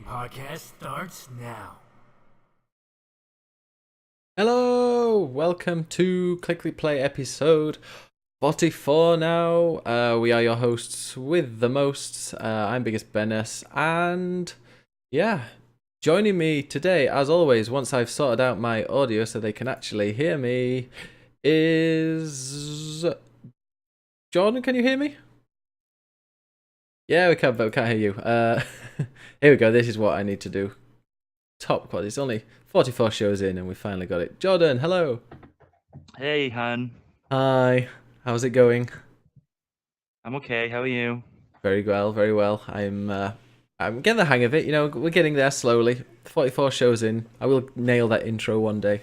Podcast starts now. Hello, welcome to Clickly Play episode 44 now. We are your hosts with the most. I'm BiggusBennus, and yeah, joining me today, as always, once I've sorted out my audio so they can actually hear me, is Jordan. Can you hear me? Yeah, we can, but we can't hear you. Here we go. This is what I need to do. Top quality. It's only 44 shows in, and we finally got it. Jordan, hello. Hey, Han. Hi. How's it going? I'm okay. How are you? Very well, very well. I'm getting the hang of it. You know, we're getting there slowly. 44 shows in. I will nail that intro one day.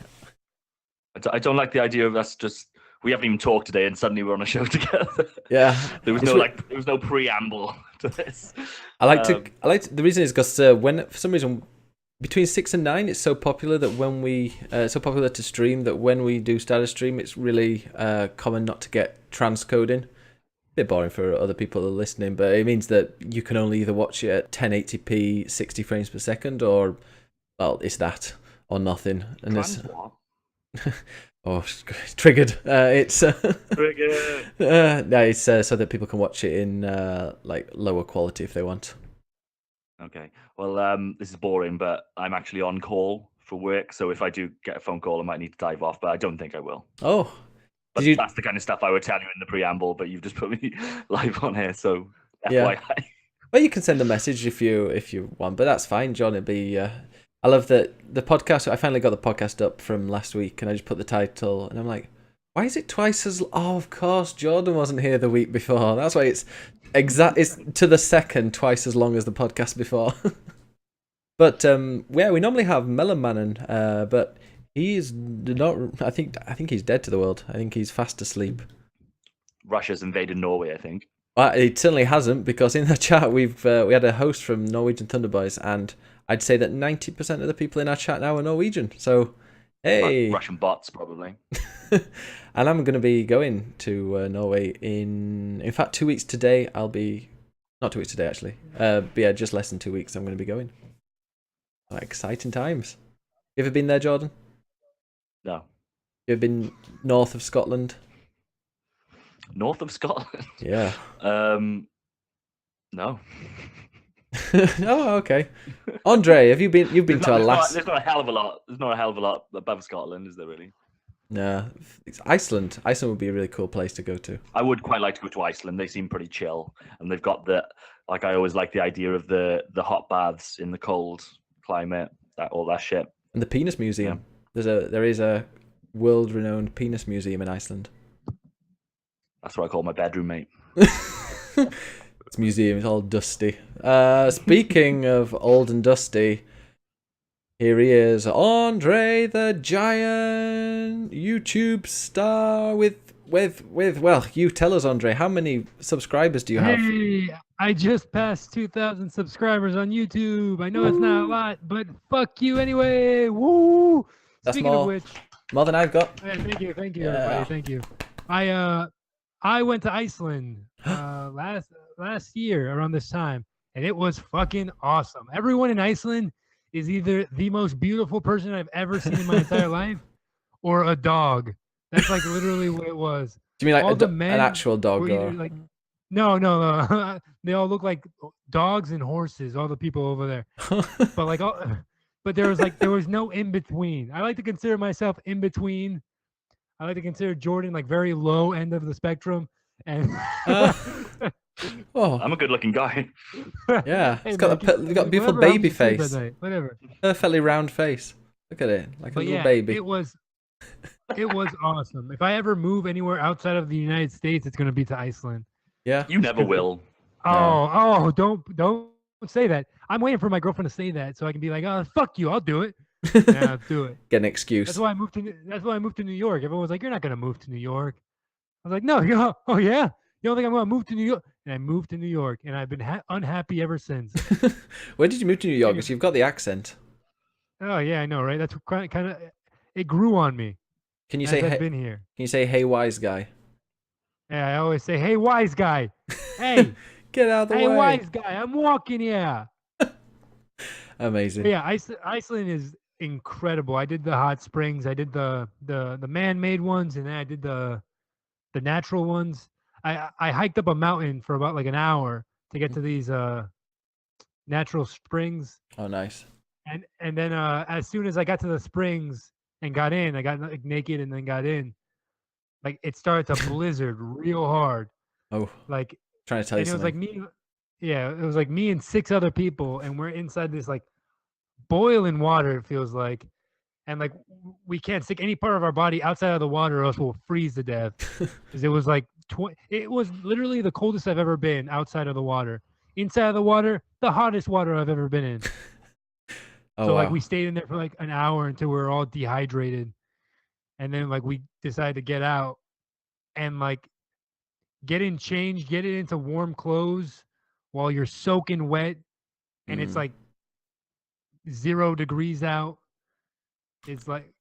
I don't like the idea of us just. We haven't even talked today, and suddenly we're on a show together. Yeah. there was no preamble to this. I like to. The reason is because when for some reason between 6 and 9, it's so popular that when we so popular to stream that when we do start a stream, it's really common not to get transcoding. Bit boring for other people that are listening, but it means that you can only either watch it at 1080p 60 frames per second, or well, it's that or nothing. And oh, triggered. It's Triggered. no, it's so that people can watch it in like lower quality if they want. Okay. Well, this is boring, but I'm actually on call for work, so if I do get a phone call, I might need to dive off, but I don't think I will. Oh, but that's the kind of stuff I would tell you in the preamble, but you've just put me live on here, so yeah. FYI. Well, you can send a message if you want, but that's fine, John. It'd be. I love that the podcast. I finally got the podcast up from last week, and I just put the title, and I'm like, why is it twice as? Oh, of course, Jordan wasn't here the week before. That's why it's It's to the second twice as long as the podcast before. But yeah, we normally have Melon Manon, but he's not. I think he's dead to the world. I think he's fast asleep. Russia's invaded Norway, I think. It certainly hasn't, because in the chat we had a host from Norwegian Thunderboys, and I'd say that 90% of the people in our chat now are Norwegian. So hey, Russian bots probably. And I'm going to be going to Norway in fact 2 weeks today. I'll be not 2 weeks today actually. But yeah, just less than 2 weeks. I'm going to be going. Exciting times. You ever been there, Jordan? No. You ever been north of Scotland? North of Scotland? Yeah. No. Oh, okay. Andre, have you been? You've been to Alaska. There's not a hell of a lot. There's not a hell of a lot above Scotland, is there really? No, it's Iceland. Iceland would be a really cool place to go to. I would quite like to go to Iceland. They seem pretty chill, and they've got I always like the idea of the hot baths in the cold climate, all that shit. And the penis museum. Yeah. There is a world-renowned penis museum in Iceland. That's what I call my bedroom, mate. It's museum. It's all dusty. Speaking of old and dusty, here he is, Andre the Giant, YouTube star with well, you tell us, Andre, how many subscribers do you have? Hey, I just passed 2,000 subscribers on YouTube. I know it's not a lot, but fuck you anyway. Woo! That's Speaking of which, more than I've got. Yeah, thank you, everybody. Thank you. I went to Iceland last year around this time, and it was fucking awesome. Everyone in Iceland is either the most beautiful person I've ever seen in my entire life, or a dog. That's like literally what it was. Do you mean like an actual dog? Or... Like, no. They all look like dogs and horses. All the people over there, but there was no in between. I like to consider myself in between. I like to consider Jordan like very low end of the spectrum, and oh, I'm a good-looking guy. Yeah, it's got a beautiful baby face. Whatever. Perfectly round face. Look at it, like a little baby. It was awesome. If I ever move anywhere outside of the United States, it's gonna be to Iceland. Yeah, you never will. Oh, don't say that. I'm waiting for my girlfriend to say that so I can be like, oh, fuck you, I'll do it. Yeah, I'll do it. Get an excuse. That's why I moved to New York. Everyone was like, you're not gonna move to New York. I was like, no, oh yeah. You don't think I'm gonna move to New York? And I moved to New York, and I've been unhappy ever since. When did you move to New York? Because you've got the accent. Oh yeah, I know, right? That's kind of it grew on me. Can you say I've been here? Can you say hey wise guy? Yeah, I always say hey wise guy. Hey, get out of the way. Hey wise guy, I'm walking here. Amazing. But yeah, Iceland is incredible. I did the hot springs. I did the man-made ones, and then I did the natural ones. I hiked up a mountain for about like an hour to get to these natural springs, Oh, nice. and then as soon as I got to the springs and got in, I got like naked and then got in. Like it started to blizzard real hard. Oh, Like, trying to tell you and it was like something. me. Yeah, it was like me and 6 other people, and we're inside this like boiling water. It feels like, and like we can't stick any part of our body outside of the water, or else we'll freeze to death. Because it was like it was literally the coldest I've ever been outside of the water. Inside of the water, the hottest water I've ever been in. Oh, So wow. like we stayed in there for like an hour until we were all dehydrated, and then like we decided to get out and like get in change, get it into warm clothes while you're soaking wet, and it's Mm. like 0 degrees out. It's like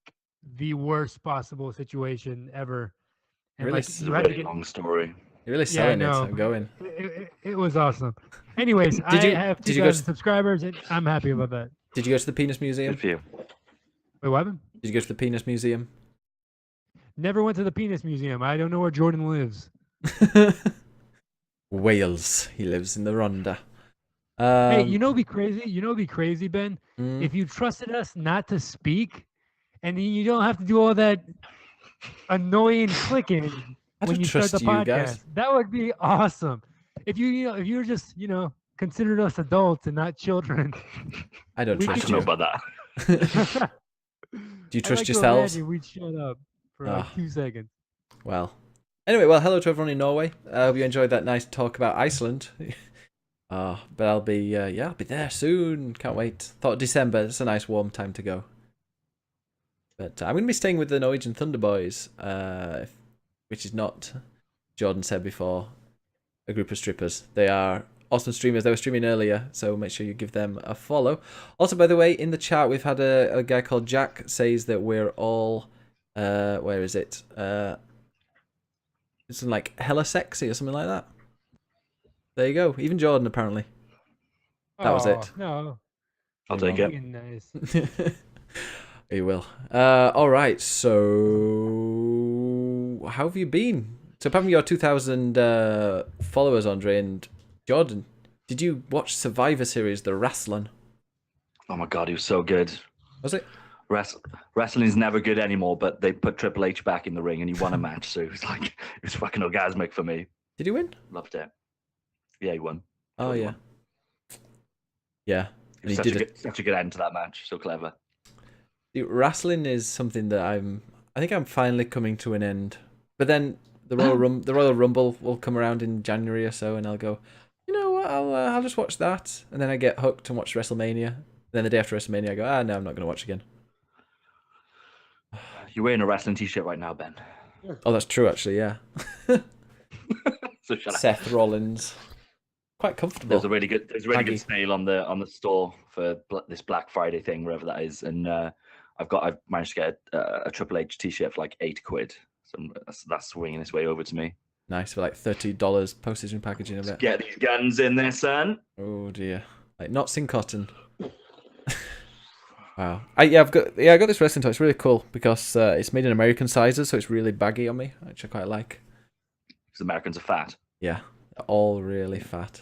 the worst possible situation ever. And Really like This is a you had to really get long story. You're really yeah, I selling it. know. I'm going. It was awesome. Anyways, I Did you- have did you go 2,000 subscribers, and I'm happy about that. Did you go to the Penis Museum? Good for you. Wait, what happened? Did you go to the Penis Museum? Never went to the penis museum. I don't know where Jordan lives. Wales. He lives in the Rhondda. Hey, you know, be crazy. You know, be crazy, Ben. mm, If you trusted us not to speak, and then you don't have to do all that annoying clicking I when don't you start the trust you guys. podcast, that would be awesome. If if you were just considered us adults and not children. I don't We I trust don't know you. about that. Do you I trust like to yourselves? imagine we'd shut up for Ah. like 2 seconds. Well. Anyway, well, hello to everyone in Norway. Hope you enjoyed that nice talk about Iceland. But I'll be, I'll be there soon. Can't wait. Thought December. It's a nice warm time to go. But I'm going to be staying with the Norwegian Thunder Boys, which is not, Jordan said before, a group of strippers. They are awesome streamers. They were streaming earlier, so make sure you give them a follow. Also, by the way, in the chat, we've had a guy called Jack says that we're all, where is it? It's like hella sexy or something like that. There you go. Even Jordan, apparently. That was it. No, I'll take it. being nice. He will. All right. So, how have you been? So, apart from your 2,000 followers, Andre and Jordan, did you watch Survivor Series, the wrestling? Oh my god, he was so good. Was it? Wrestling is never good anymore, but they put Triple H back in the ring and he won a match, so it was like it was fucking orgasmic for me. Did he win? Loved it. Yeah, he won. Oh Totally yeah. won. Yeah. It was such a good end to that match. So clever. Wrestling is something that I think I'm finally coming to an end. But then the Royal Rumble will come around in January or so, and I'll go, you know what? I'll just watch that, and then I get hooked and watch WrestleMania. Then the day after WrestleMania, I go, no, I'm not going to watch again. You're wearing a wrestling t-shirt right now, Ben. Oh, that's true, actually. Yeah. So shut up. Seth Rollins, quite comfortable. There's a really good Baggy. sale on the store for this Black Friday thing, wherever that is, and I've managed to get a Triple H t-shirt for like £8. So that's swinging its way over to me. Nice, for like $30 postage and packaging of it. Get these guns in there, son. Oh dear, like knots in cotton. Wow. I got this wrestling toy. It's really cool because it's made in American sizes, so it's really baggy on me, which I quite like. Because Americans are fat. Yeah, they're all really fat.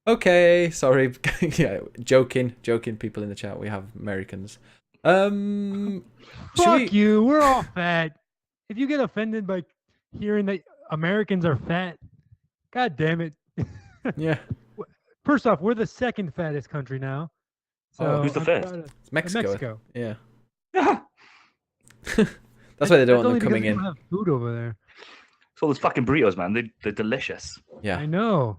Okay, sorry. Yeah, joking, people in the chat. We have Americans. Fuck we... you. We're all fat. If you get offended by hearing that Americans are fat, god damn it. Yeah. First off, we're the second fattest country now. So who's the I'm first? proud of- It's Mexico. Mexico. Yeah. Yeah. That's why they don't want only them coming because in. we don't have food over there. So those fucking burritos, man, they're delicious. Yeah. I know.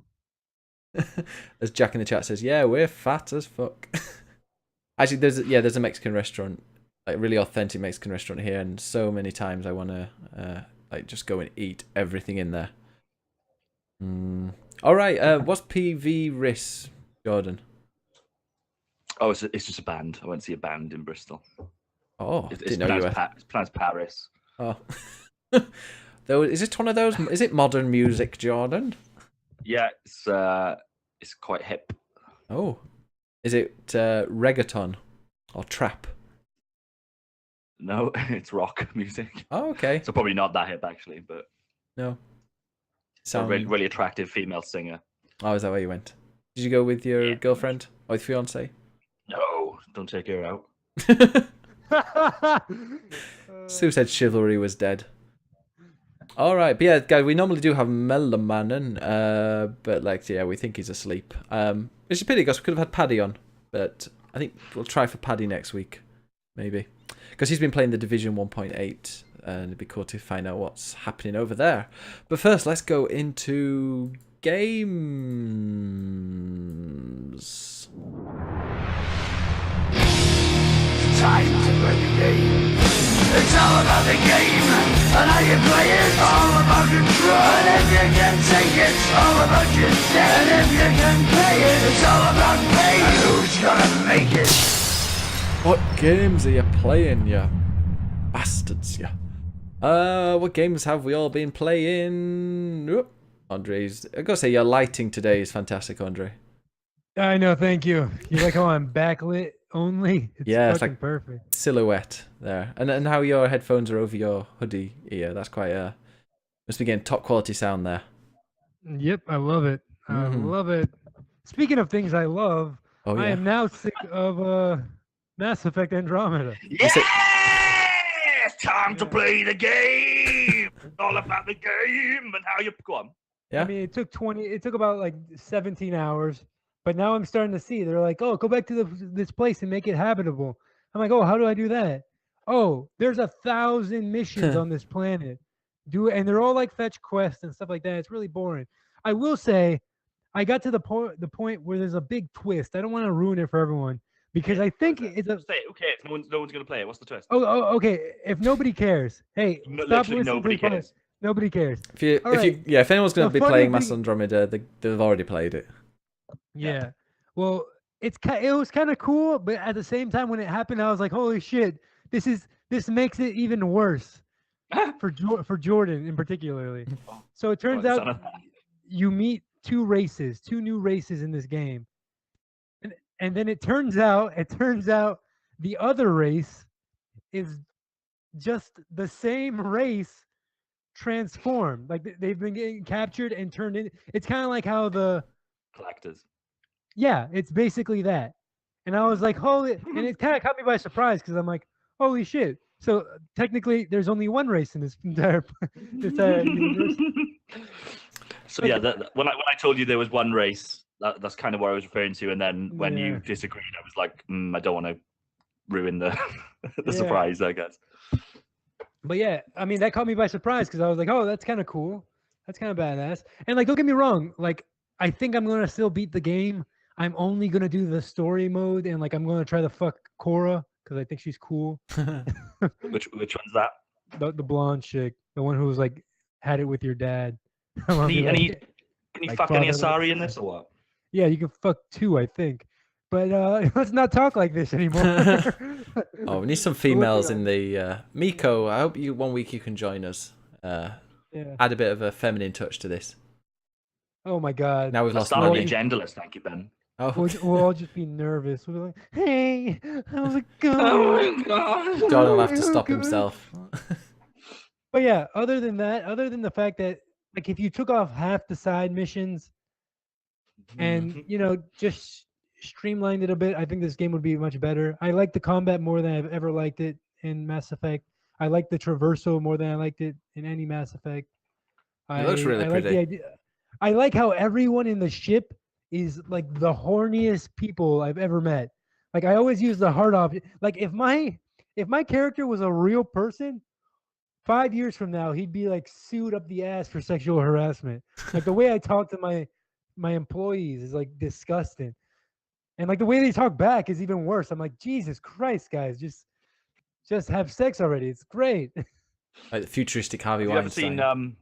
As Jack in the chat says, yeah, we're fat as fuck. Actually, there's a Mexican restaurant, like really authentic Mexican restaurant here, and so many times I want to like just go and eat everything in there. All right, what's PV RIS, Jordan? Oh, it's just a band. I went to see a band in Bristol. Oh, It's didn't know you were. it's pronounced Paris. Oh, though, is it one of those? Is it modern music, Jordan? Yeah, it's quite hip. Oh, Is it reggaeton or trap? No, it's rock music. Oh, okay. So probably not that hip actually, but No. it's a really, really attractive female singer. Oh, is that where you went? Did you go with your Yeah. girlfriend or with fiance? No, don't take her out. Sue said chivalry was dead. All right, but yeah, guys, we normally do have Mellamannen, but like, yeah, we think he's asleep. Which is a pity because we could have had Paddy on, but I think we'll try for Paddy next week, maybe, because he's been playing the Division 1.8, and it'd be cool to find out what's happening over there. But first, let's go into games. Time to play the game. It's all about the game and how you play it. All about control, and if you can take it, all about your debt. And if you can pay it, it's all about pay. And who's gonna make it? What games are you playing, you bastards, you? What games have we all been playing? Oop. Andre's, I gotta say, your lighting today is fantastic, Andre. I know, thank you. You like how I'm backlit only? It's Yeah, it's fucking like perfect. silhouette there, and how your headphones are over your hoodie ear. That's quite must be getting top quality sound there. Yep, I love it. I love it. Speaking of things I love, Oh I yeah. am now sick of Mass Effect Andromeda. Yes! Time to play the game. It's all about the game and how you go on. I Yeah. mean, it took about like 17 hours, but now I'm starting to see. They're like, oh, go back to this place and make it habitable. I'm like, oh, how do I do that? Oh, there's 1,000 missions on this planet. And they're all like fetch quests and stuff like that. It's really boring. I will say, I got to the point where there's a big twist. I don't want to ruin it for everyone because I think it's a. Say, okay, no one's gonna play it. What's the twist? Oh, okay. If nobody cares, hey, stop Literally listening nobody to the cares. Nobody cares. If anyone's going to The be funny playing thing- Mass Andromeda, they've already played it. Yeah. Well, it was kind of cool, but at the same time, when it happened, I was like, "Holy shit! This makes it even worse for Jordan in particularly." So it turns What's out on that? you meet two new races in this game, and then it turns out the other race is just the same race transformed. Like they've been getting captured and turned in. It's kind of like how Collectors. yeah, it's basically that. And I was like, holy, and it kind of caught me by surprise because I'm like, holy shit. So technically, there's only one race in this entire universe. So yeah, when I told you there was one race, that's kind of what I was referring to. And then when you Yeah. disagreed, I was like, I don't want to ruin the the Yeah. surprise, I guess. But yeah, I mean, that caught me by surprise because I was like, oh, that's kind of cool. That's kind of badass. And like, don't get me wrong. Like, I think I'm going to still beat the game. I'm only going to do the story mode. And like, I'm going to try to fuck Cora because I think she's cool. Which one's that? The blonde chick. The one who was like, had it with your dad. Can he Like fuck any father- Asari in this or what? Yeah, you can fuck two, I think. But let's not talk like this anymore. Oh, we need some females in the Miko. I hope one week you can join us. Yeah. Add a bit of a feminine touch to this. Oh my god. Now we've Let's lost start Molly. being genderless, thank you, Ben. Oh, We'll all just be nervous. We'll be like, hey, how's it going? Oh my god. John will have to Oh, stop God. himself. But yeah, other than the fact that like if you took off half the side missions and just streamlined it a bit, I think this game would be much better. I like the combat more than I've ever liked it in Mass Effect. I like the traversal more than I liked it in any Mass Effect. It looks really I like the pretty. idea. I like how everyone in the ship is like the horniest people I've ever met. Like I always use the hard option. Like if my character was a real person, 5 years from now he'd be like sued up the ass for sexual harassment. Like the way I talk to my employees is like disgusting, and like the way they talk back is even worse. I'm like, Jesus Christ, guys, just have sex already. It's great. Like the futuristic Harvey Have you ever Weinstein. seen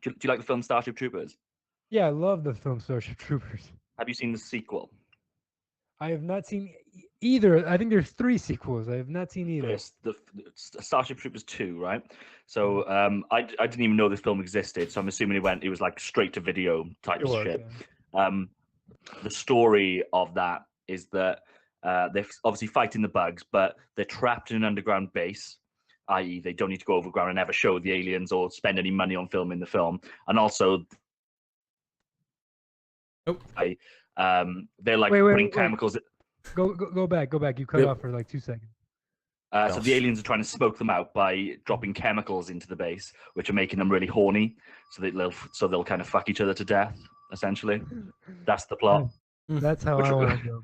do you like the film Starship Troopers? Yeah, I love the film Starship Troopers. Have you seen the sequel? I have not seen either. I think there's 3 sequels. I have not seen either. Yes, the Starship Troopers 2, right? So I didn't even know this film existed, so I'm assuming it was like straight to video type of Sure, shit. yeah. The story of that is that they're obviously fighting the bugs, but they're trapped in an underground base, i.e., they don't need to go overground and ever show the aliens or spend any money on filming the film. And also, they're like putting chemicals. Go back. You cut off for like 2 seconds. So the aliens are trying to smoke them out by dropping chemicals into the base, which are making them really horny. So they'll kind of fuck each other to death. Essentially, that's the plot. That's how I want to go.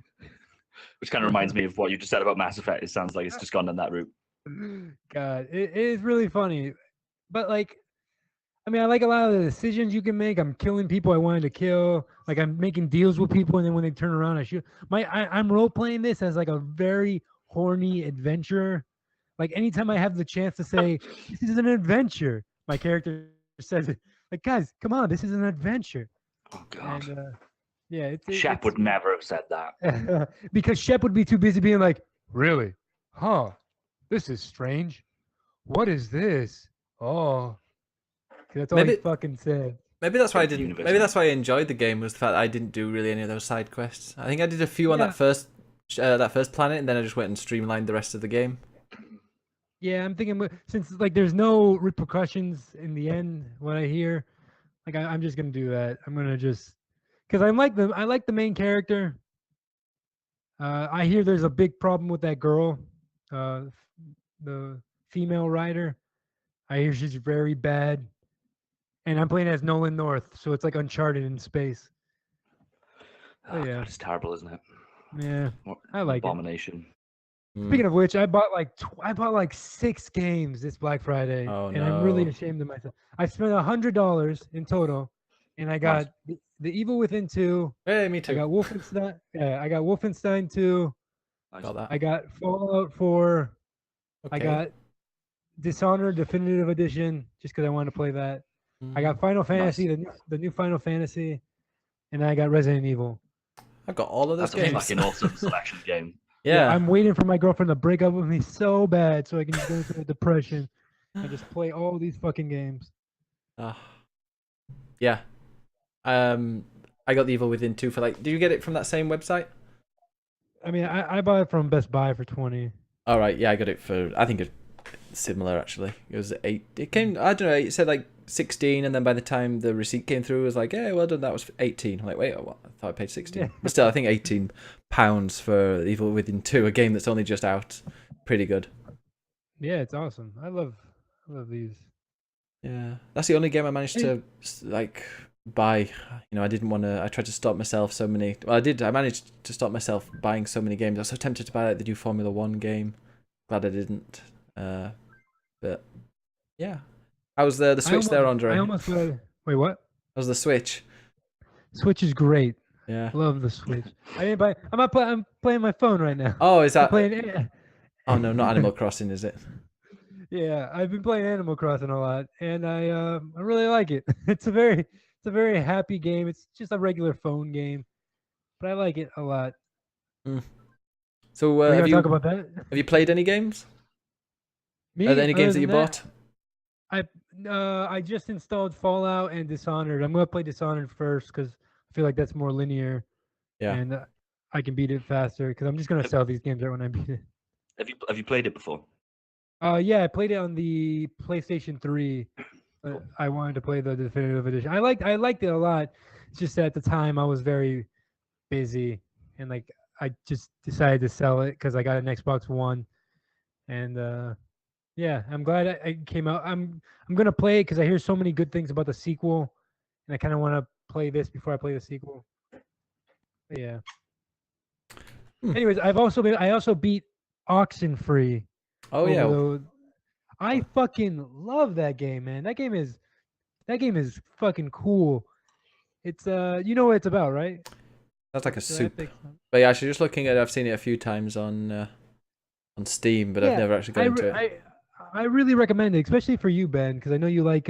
Which kind of reminds me of what you just said about Mass Effect. It sounds like it's just gone down that route. God, it is really funny, but like, I mean, I like a lot of the decisions you can make. I'm killing people I wanted to kill. Like I'm making deals with people, and then when they turn around, I shoot. I'm role playing this as like a very horny adventurer. Like anytime I have the chance to say this is an adventure, my character says it. Like, guys, come on, this is an adventure. Oh God. And, yeah, Shep would never have said that. Because Shep would be too busy being like, really? Huh? This is strange. What is this? Oh, that's all he fucking said. Maybe that's why I didn't. Maybe that's why I enjoyed the game, was the fact that I didn't do really any of those side quests. I think I did a few on that first planet, and then I just went and streamlined the rest of the game. Yeah, I'm thinking since like there's no repercussions in the end. What I hear, like I'm just gonna do that. I'm gonna just because I like the main character. I hear there's a big problem with that girl, the female writer. I hear she's very bad, and I'm playing as Nolan North, so it's like Uncharted in space. Oh, yeah, God, it's terrible, isn't it? Yeah, I like Abomination. Speaking of which, I bought like 6 games this Black Friday, and I'm really ashamed of myself. I spent $100 in total, and I got the Evil Within 2. Hey, me too. I got Wolfenstein. Yeah, I got Wolfenstein 2. Got that. I got Fallout 4. Okay. I got Dishonored Definitive Edition, just because I wanted to play that. I got Final Fantasy, the new Final Fantasy, and I got Resident Evil. I've got all of those games. That's a fucking awesome selection game. Yeah, I'm waiting for my girlfriend to break up with me so bad so I can just go into a depression and just play all these fucking games. Yeah. I got the Evil Within 2 for like. Did you get it from that same website? I mean, I bought it from Best Buy for $20. All right, yeah, I got it for. I think it's similar actually. It was 8. It came. I don't know. It said like 16, and then by the time the receipt came through, it was like, yeah, well done. That was 18. I'm like, wait, what? I thought I paid 16. Yeah. But still, I think £18 for Evil Within 2, a game that's only just out. Pretty good. Yeah, it's awesome. I love these. Yeah, that's the only game I managed to like buy. You know, I didn't want to. I tried to stop myself so many. Well, I did. I managed to stop myself buying so many games. I was so tempted to buy like the new Formula 1 game. Glad I didn't. But yeah. How's the Switch there, Andre? I almost wait, what? How's the Switch? Switch is great. Yeah. Love the Switch. I didn't buy. I'm playing my phone right now. Oh, is that? Playing, oh no, not Animal Crossing, is it? Yeah, I've been playing Animal Crossing a lot, and I really like it. It's a very happy game. It's just a regular phone game, but I like it a lot. So have you talk about that? Have you played any games? Me? Are there any games that you bought? I just installed Fallout and Dishonored. I'm gonna play Dishonored first because I feel like that's more linear. Yeah. And I can beat it faster because I'm just gonna sell these games right when I beat it. Have you played it before? Yeah, I played it on the PlayStation 3. I wanted to play the definitive edition. I liked it a lot. It's just that at the time I was very busy and like I just decided to sell it because I got an Xbox One. And yeah, I'm glad I came out. I'm gonna play it because I hear so many good things about the sequel, and I kind of want to play this before I play the sequel. But yeah. Anyways, I also beat Oxenfree. Oh yeah. I fucking love that game, man. That game is fucking cool. It's you know what it's about, right? That's like a soup. But yeah, actually, just looking at it, I've seen it a few times on Steam, but I've never actually got into it. I really recommend it, especially for you, Ben, because I know you like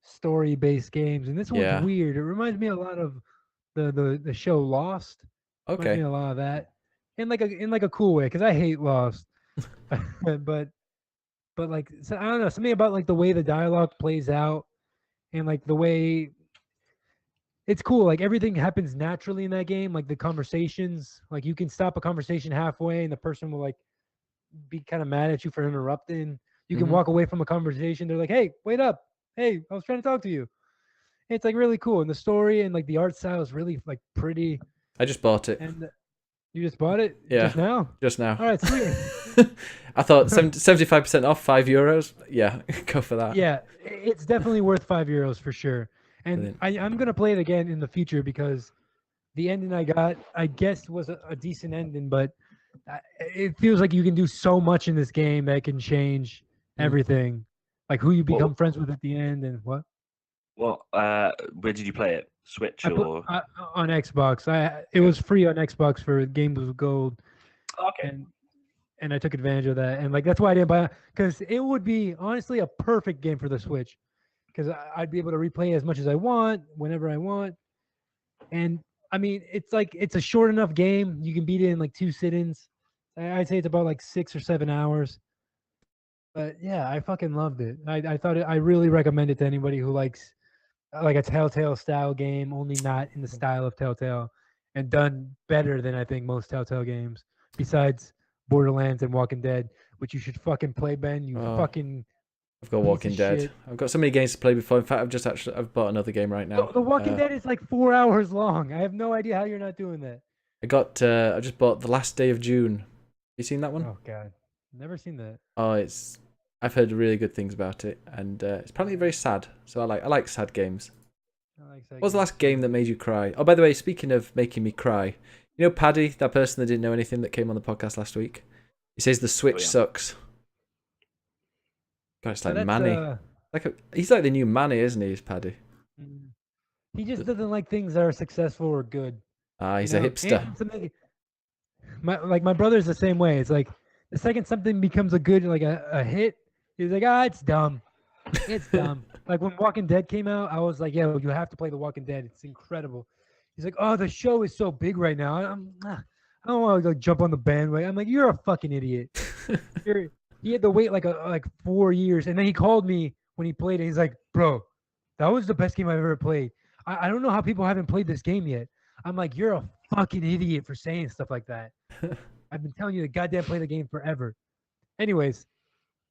story-based games, and this one's weird. It reminds me a lot of the show Lost. Okay. Reminds me a lot of that, in like a cool way, because I hate Lost. but like, so, I don't know, something about like the way the dialogue plays out, and like the way it's cool. Like everything happens naturally in that game. Like the conversations, like you can stop a conversation halfway and the person will like be kind of mad at you for interrupting. You can Mhm. walk away from a conversation. They're like, "Hey, wait up! Hey, I was trying to talk to you." It's like really cool, and the story and like the art style is really like pretty. I just bought it. And you just bought it Yeah. just now? Just now. All right, sweet. I thought 75% off, €5. Yeah, go for that. Yeah, it's definitely worth €5 for sure. And Brilliant. I'm gonna play it again in the future because the ending I got, I guess, was a decent ending, but it feels like you can do so much in this game that can change everything, like who you become friends with at the end and what. Well, where did you play it? Switch or? On Xbox. It was free on Xbox for Games with Gold, Okay. and I took advantage of that. And like that's why I didn't buy it, because it would be honestly a perfect game for the Switch, because I'd be able to replay as much as I want whenever I want. And I mean, it's a short enough game. You can beat it in like 2 sit-ins. I'd say it's about like 6 or 7 hours. But yeah, I fucking loved it. I thought I really recommend it to anybody who likes like a Telltale style game, only not in the style of Telltale, and done better than I think most Telltale games, besides Borderlands and Walking Dead, which you should fucking play, Ben. You fucking I've got piece Walking of Dead. shit. I've got so many games to play before. In fact, I've bought another game right now. The Walking Dead is like 4 hours long. I have no idea how you're not doing that. I just bought The Last Day of June. You seen that one? Oh god, never seen that. Oh, I've heard really good things about it, and it's apparently very sad. So I like sad games. What was the last game that made you cry? Oh, by the way, speaking of making me cry, you know Paddy, that person that didn't know anything that came on the podcast last week? He says the Switch sucks. God, it's like Manny. He's like the new Manny, isn't he, Paddy? He just doesn't like things that are successful or good. He's a hipster. My brother's the same way. It's like the second something becomes a good, like a hit, he's like, it's dumb. It's dumb. Like when Walking Dead came out, I was like, yeah, you have to play The Walking Dead. It's incredible. He's like, oh, the show is so big right now. I don't want to like jump on the bandwagon. I'm like, you're a fucking idiot. He had to wait like 4 years, and then he called me when he played it. He's like, bro, that was the best game I've ever played. I don't know how people haven't played this game yet. I'm like, you're a fucking idiot for saying stuff like that. I've been telling you to goddamn play the game forever. Anyways,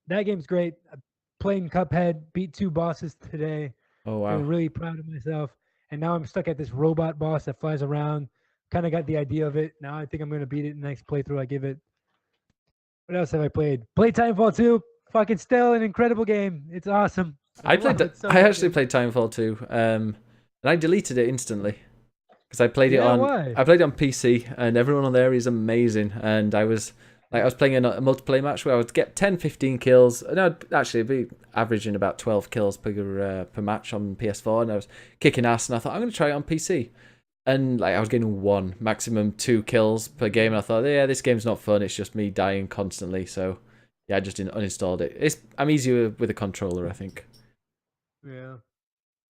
that game's great. I played in Cuphead, beat 2 bosses today. Oh wow! I'm really proud of myself. And now I'm stuck at this robot boss that flies around. Kind of got the idea of it. Now I think I'm gonna beat it in the next playthrough I give it. What else have I played? Played Titanfall 2. Fucking still an incredible game. It's awesome. I actually played Titanfall 2. And I deleted it instantly because I played it on. Why? I played it on PC, and everyone on there is amazing. And I was playing a multiplayer match where I would get 10, 15 kills. And I'd actually be averaging about 12 kills per match on PS4, and I was kicking ass. And I thought I'm going to try it on PC. And like I was getting 1, maximum 2 kills per game, and I thought, yeah, this game's not fun. It's just me dying constantly. So yeah, I just uninstalled it. I'm easier with a controller, I think. Yeah.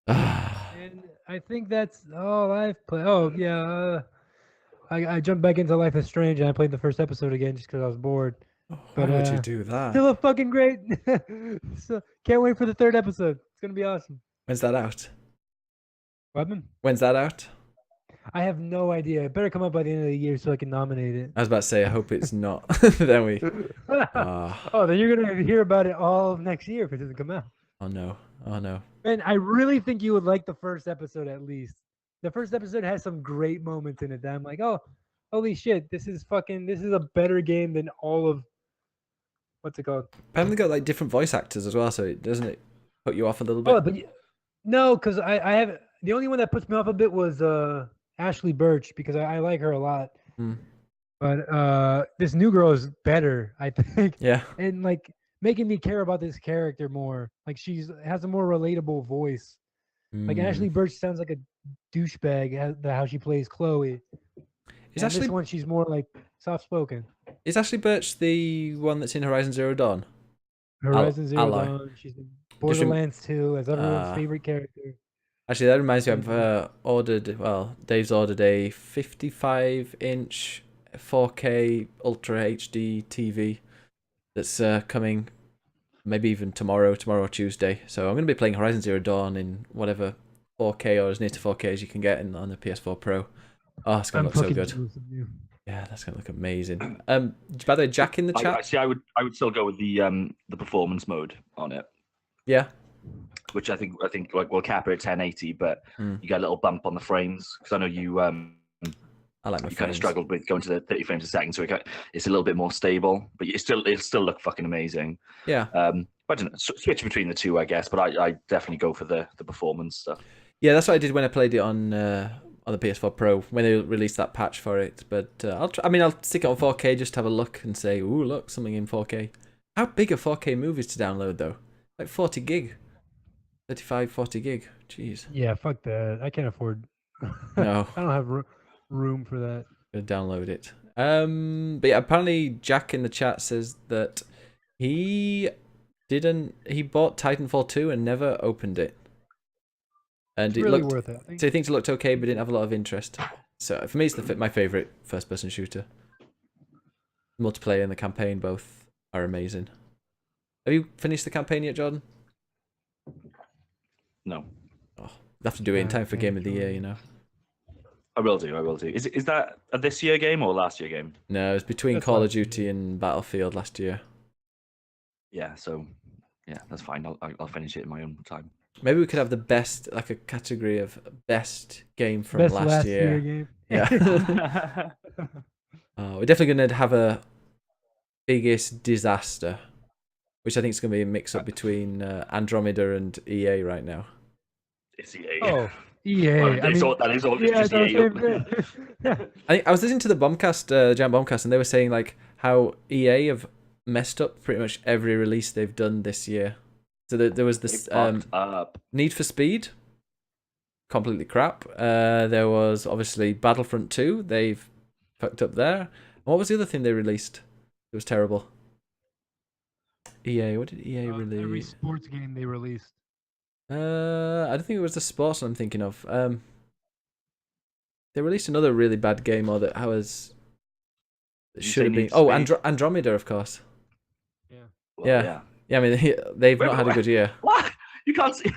And I think that's all I've played. Oh yeah, I jumped back into Life is Strange and I played the first episode again just because I was bored. Why would you do that? Still a fucking great. So can't wait for the 3rd episode. It's gonna be awesome. When's that out? What, man? When's that out? I have no idea. It better come out by the end of the year so I can nominate it. I was about to say, I hope it's not. Then we. Oh, then you're gonna hear about it all next year if it doesn't come out. Oh no! Oh no! And I really think you would like the first episode at least. The first episode has some great moments in it that I'm like, oh, holy shit, this is a better game than all of what's it called? Haven't they got like different voice actors as well? So doesn't it put you off a little bit? Oh, but no, because I have the only one that puts me off a bit was Ashley Birch because I like her a lot. But this new girl is better, I think. Yeah. And like making me care about this character more. Like has a more relatable voice. Like Ashley Birch sounds like a douchebag how she plays Chloe. This one she's more like soft spoken. Is Ashley Birch the one that's in Horizon Zero Dawn? Horizon Zero Dawn. She's in Borderlands 2 as everyone's favorite character. Actually, that reminds me. Dave's ordered a 55-inch 4K Ultra HD TV that's coming maybe even tomorrow or Tuesday. So I'm going to be playing Horizon Zero Dawn in whatever 4K or as near to 4K as you can get on the PS4 Pro. Oh, it's gonna look so good. Yeah, that's gonna look amazing. By the way, Jack in the chat. I see. I would still go with the performance mode on it, Yeah. which I think like we'll cap it at 1080, but you get a little bump on the frames because I know you I like my you kind frames. of struggled with going to the 30 frames a second, so it's a little bit more stable, but it'll still look fucking amazing. Yeah. But I don't know, switch between the two, I guess. But I definitely go for the performance stuff. Yeah, that's what I did when I played it on the PS4 Pro when they released that patch for it. But I'll stick it on 4K just to have a look and say, ooh, look, something in 4K. How big are 4K movies to download though? Like 40 gig, 35, 40 gig. Jeez. Yeah, fuck that. I can't afford. No. I don't have room for that. Gonna download it. But yeah, apparently Jack in the chat says that he bought Titanfall 2 and never opened it. And It's really worth it. So he thinks it looked okay, but didn't have a lot of interest. So for me, it's my favorite first-person shooter. Multiplayer and the campaign both are amazing. Have you finished the campaign yet, Jordan? No. Oh, you have to do it in time for Game of the Year, you know. I will do. Is that a this year game or last year game? No, it was between Call of Duty and Battlefield last year. Yeah, so yeah, that's fine. I'll finish it in my own time. Maybe we could have the best, like a category of best game from Best last year. game. Yeah. We're definitely going to have a biggest disaster, which I think is going to be a mix-up between Andromeda and EA right now. It's EA. Oh, EA. That is all. It's just EA. I was listening to the Bombcast, the Giant Bombcast, and they were saying like how EA have messed up pretty much every release they've done this year. So there was this Need for Speed, completely crap. There was obviously Battlefront 2. They've fucked up there. And what was the other thing they released? It was terrible. EA. What did EA release? Every sports game they released. I don't think it was the sports one I'm thinking of. They released another really bad game, or that it should have been. Oh, Andromeda, of course. Yeah. Well, yeah. I mean, they've not had a good year. What? You can't say.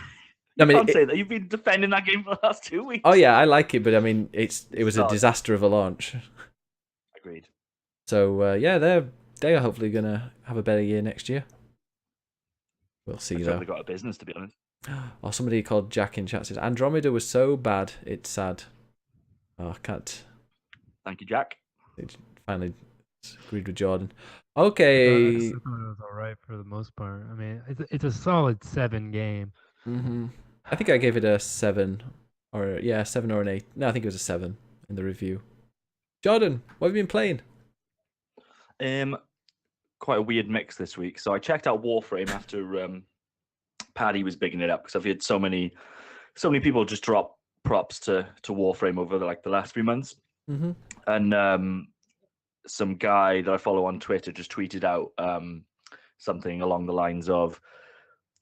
Can't say that. You've been defending that game for the last 2 weeks. Oh yeah, I like it, but I mean, it was a disaster of a launch. Agreed. So yeah, they are hopefully gonna have a better year next year. We'll see though. They got a business, to be honest. Oh, somebody called Jack in chat says Andromeda was so bad, it's sad. Oh, I can't. Thank you, Jack. It finally agreed with Jordan. Okay. I thought it was all right for the most part. I mean, it's a solid 7 game. Mm-hmm. I think I gave it a 7, or 7 or an 8. No, I think it was a 7 in the review. Jordan, what have you been playing? Quite a weird mix this week. So I checked out Warframe after Paddy was bigging it up, because I've had so many people just drop props to Warframe over the last few months. Mm-hmm. And some guy that I follow on Twitter just tweeted out something along the lines of,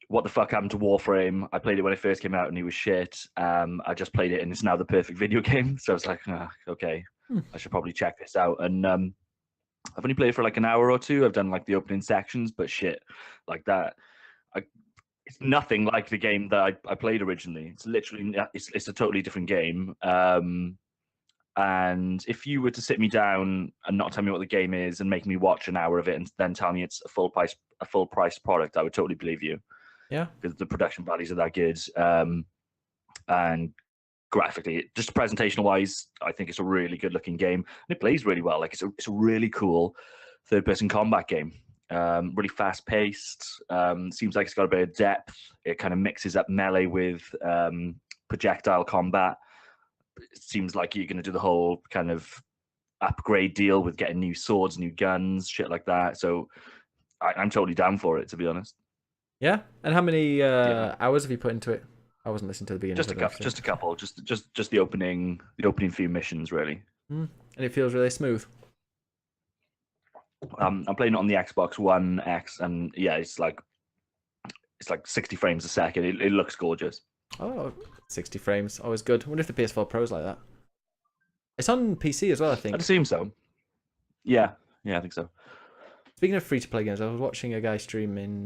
"What the fuck happened to Warframe? I played it when it first came out and it was shit. I just played it and it's now the perfect video game." So I was like, okay, I should probably check this out. And I've only played it for like an hour or two. I've done like the opening sections, but shit, like that. It's nothing like the game that I played originally. It's literally, it's a totally different game. And if you were to sit me down and not tell me what the game is and make me watch an hour of it and then tell me it's a full price product, I would totally believe you. Yeah, because the production values are that good. And graphically, just presentation wise, I think it's a really good looking game. And it plays really well. Like it's a really cool third person combat game. Really fast paced. Seems like it's got a bit of depth. It kind of mixes up melee with projectile combat. It seems like you're going to do the whole kind of upgrade deal with getting new swords, new guns, shit like that. So I'm totally down for it, to be honest. Yeah, and how many hours have you put into it? I wasn't listening to the beginning. Just a couple. Just the opening few missions, really. And it feels really smooth. I'm playing it on the Xbox One X, and yeah, it's like 60 frames a second. It looks gorgeous. Oh, 60 frames, always good. I wonder if the PS4 Pro's like that. It's on PC as well, I think. I'd assume so. Yeah, I think so. Speaking of free-to-play games, I was watching a guy streaming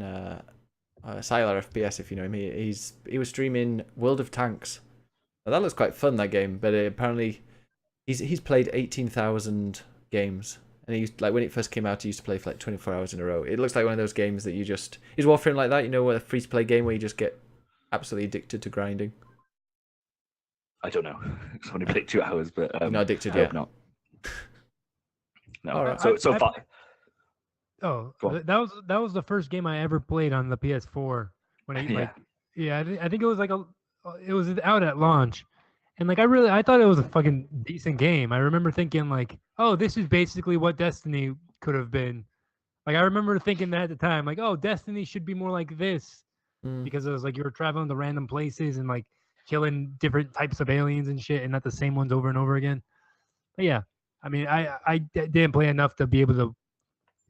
Sylar FPS, if you know him. He was streaming World of Tanks, Well, that looks quite fun, that game. But apparently, he's played 18,000 games, and he used, like when it first came out, he used to play for like 24 hours in a row. It looks like one of those games that you just is Warframe like that. You know, a free to play game where you just get absolutely addicted to grinding. I don't know. It's only played 2 hours, but You're not addicted I yet. hope not. No. All right. So far. Oh, Go on. that was the first game I ever played on the PS4 when I like I think it was like it was out at launch, and like I thought it was a fucking decent game. I remember thinking like, oh, this is basically what Destiny could have been. Like I remember thinking that at the time, like, oh, Destiny should be more like this because it was like you were traveling to random places and like killing different types of aliens and shit, and not the same ones over and over again. But yeah, I mean, I didn't play enough to be able to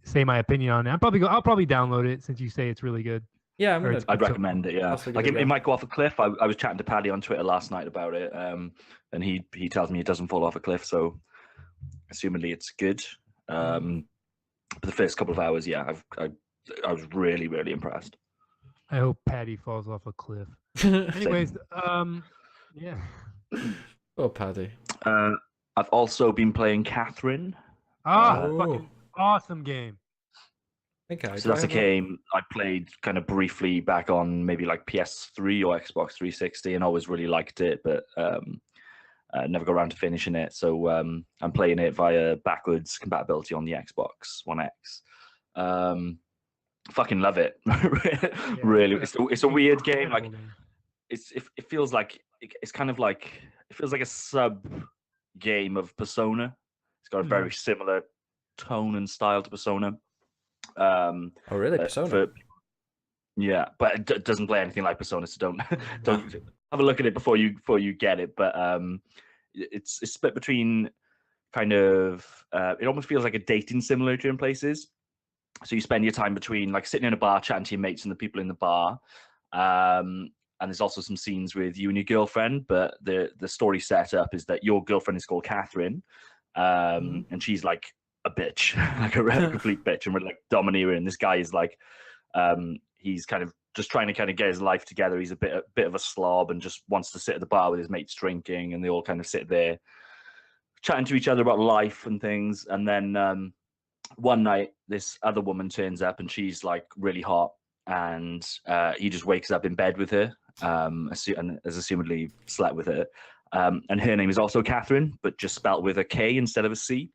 say my opinion on it. I'll probably download it since you say it's really good. Yeah, I'd recommend it. Yeah, Also like give it a it go. might go off a cliff. I was chatting to Paddy on Twitter last night about it, and he tells me it doesn't fall off a cliff. So, assumedly, it's good. But the first couple of hours, yeah, I was really impressed. I hope Patty falls off a cliff. Anyways, yeah. Oh, Paddy. I've also been playing Catherine. Fucking awesome game. Okay. So that's a game I played kind of briefly back on maybe like PS3 or Xbox 360, and always really liked it, but never got around to finishing it. So I'm playing it via backwards compatibility on the Xbox One X. Fucking love it. Really, it's a weird game. Like it feels like it's kind of like it feels like a sub game of Persona. It's got a very similar tone and style to Persona. Oh, really? Persona? Yeah, but it doesn't play anything like Persona, so don't have a look at it before you get it. But it's split between kind of it almost feels like a dating simulator in places. So you spend your time between like sitting in a bar chatting to your mates and the people in the bar. And there's also some scenes with you and your girlfriend, but the story set up is that your girlfriend is called Catherine, and she's like a bitch, like a complete bitch, and we're like domineering. This guy is like, he's kind of just trying to kind of get his life together. He's a bit of a slob and just wants to sit at the bar with his mates drinking, and they all kind of sit there chatting to each other about life and things. And then one night, this other woman turns up, and she's like really hot, and he just wakes up in bed with her, and has assumedly slept with her. And her name is also Catherine, but just spelt with a K instead of a C.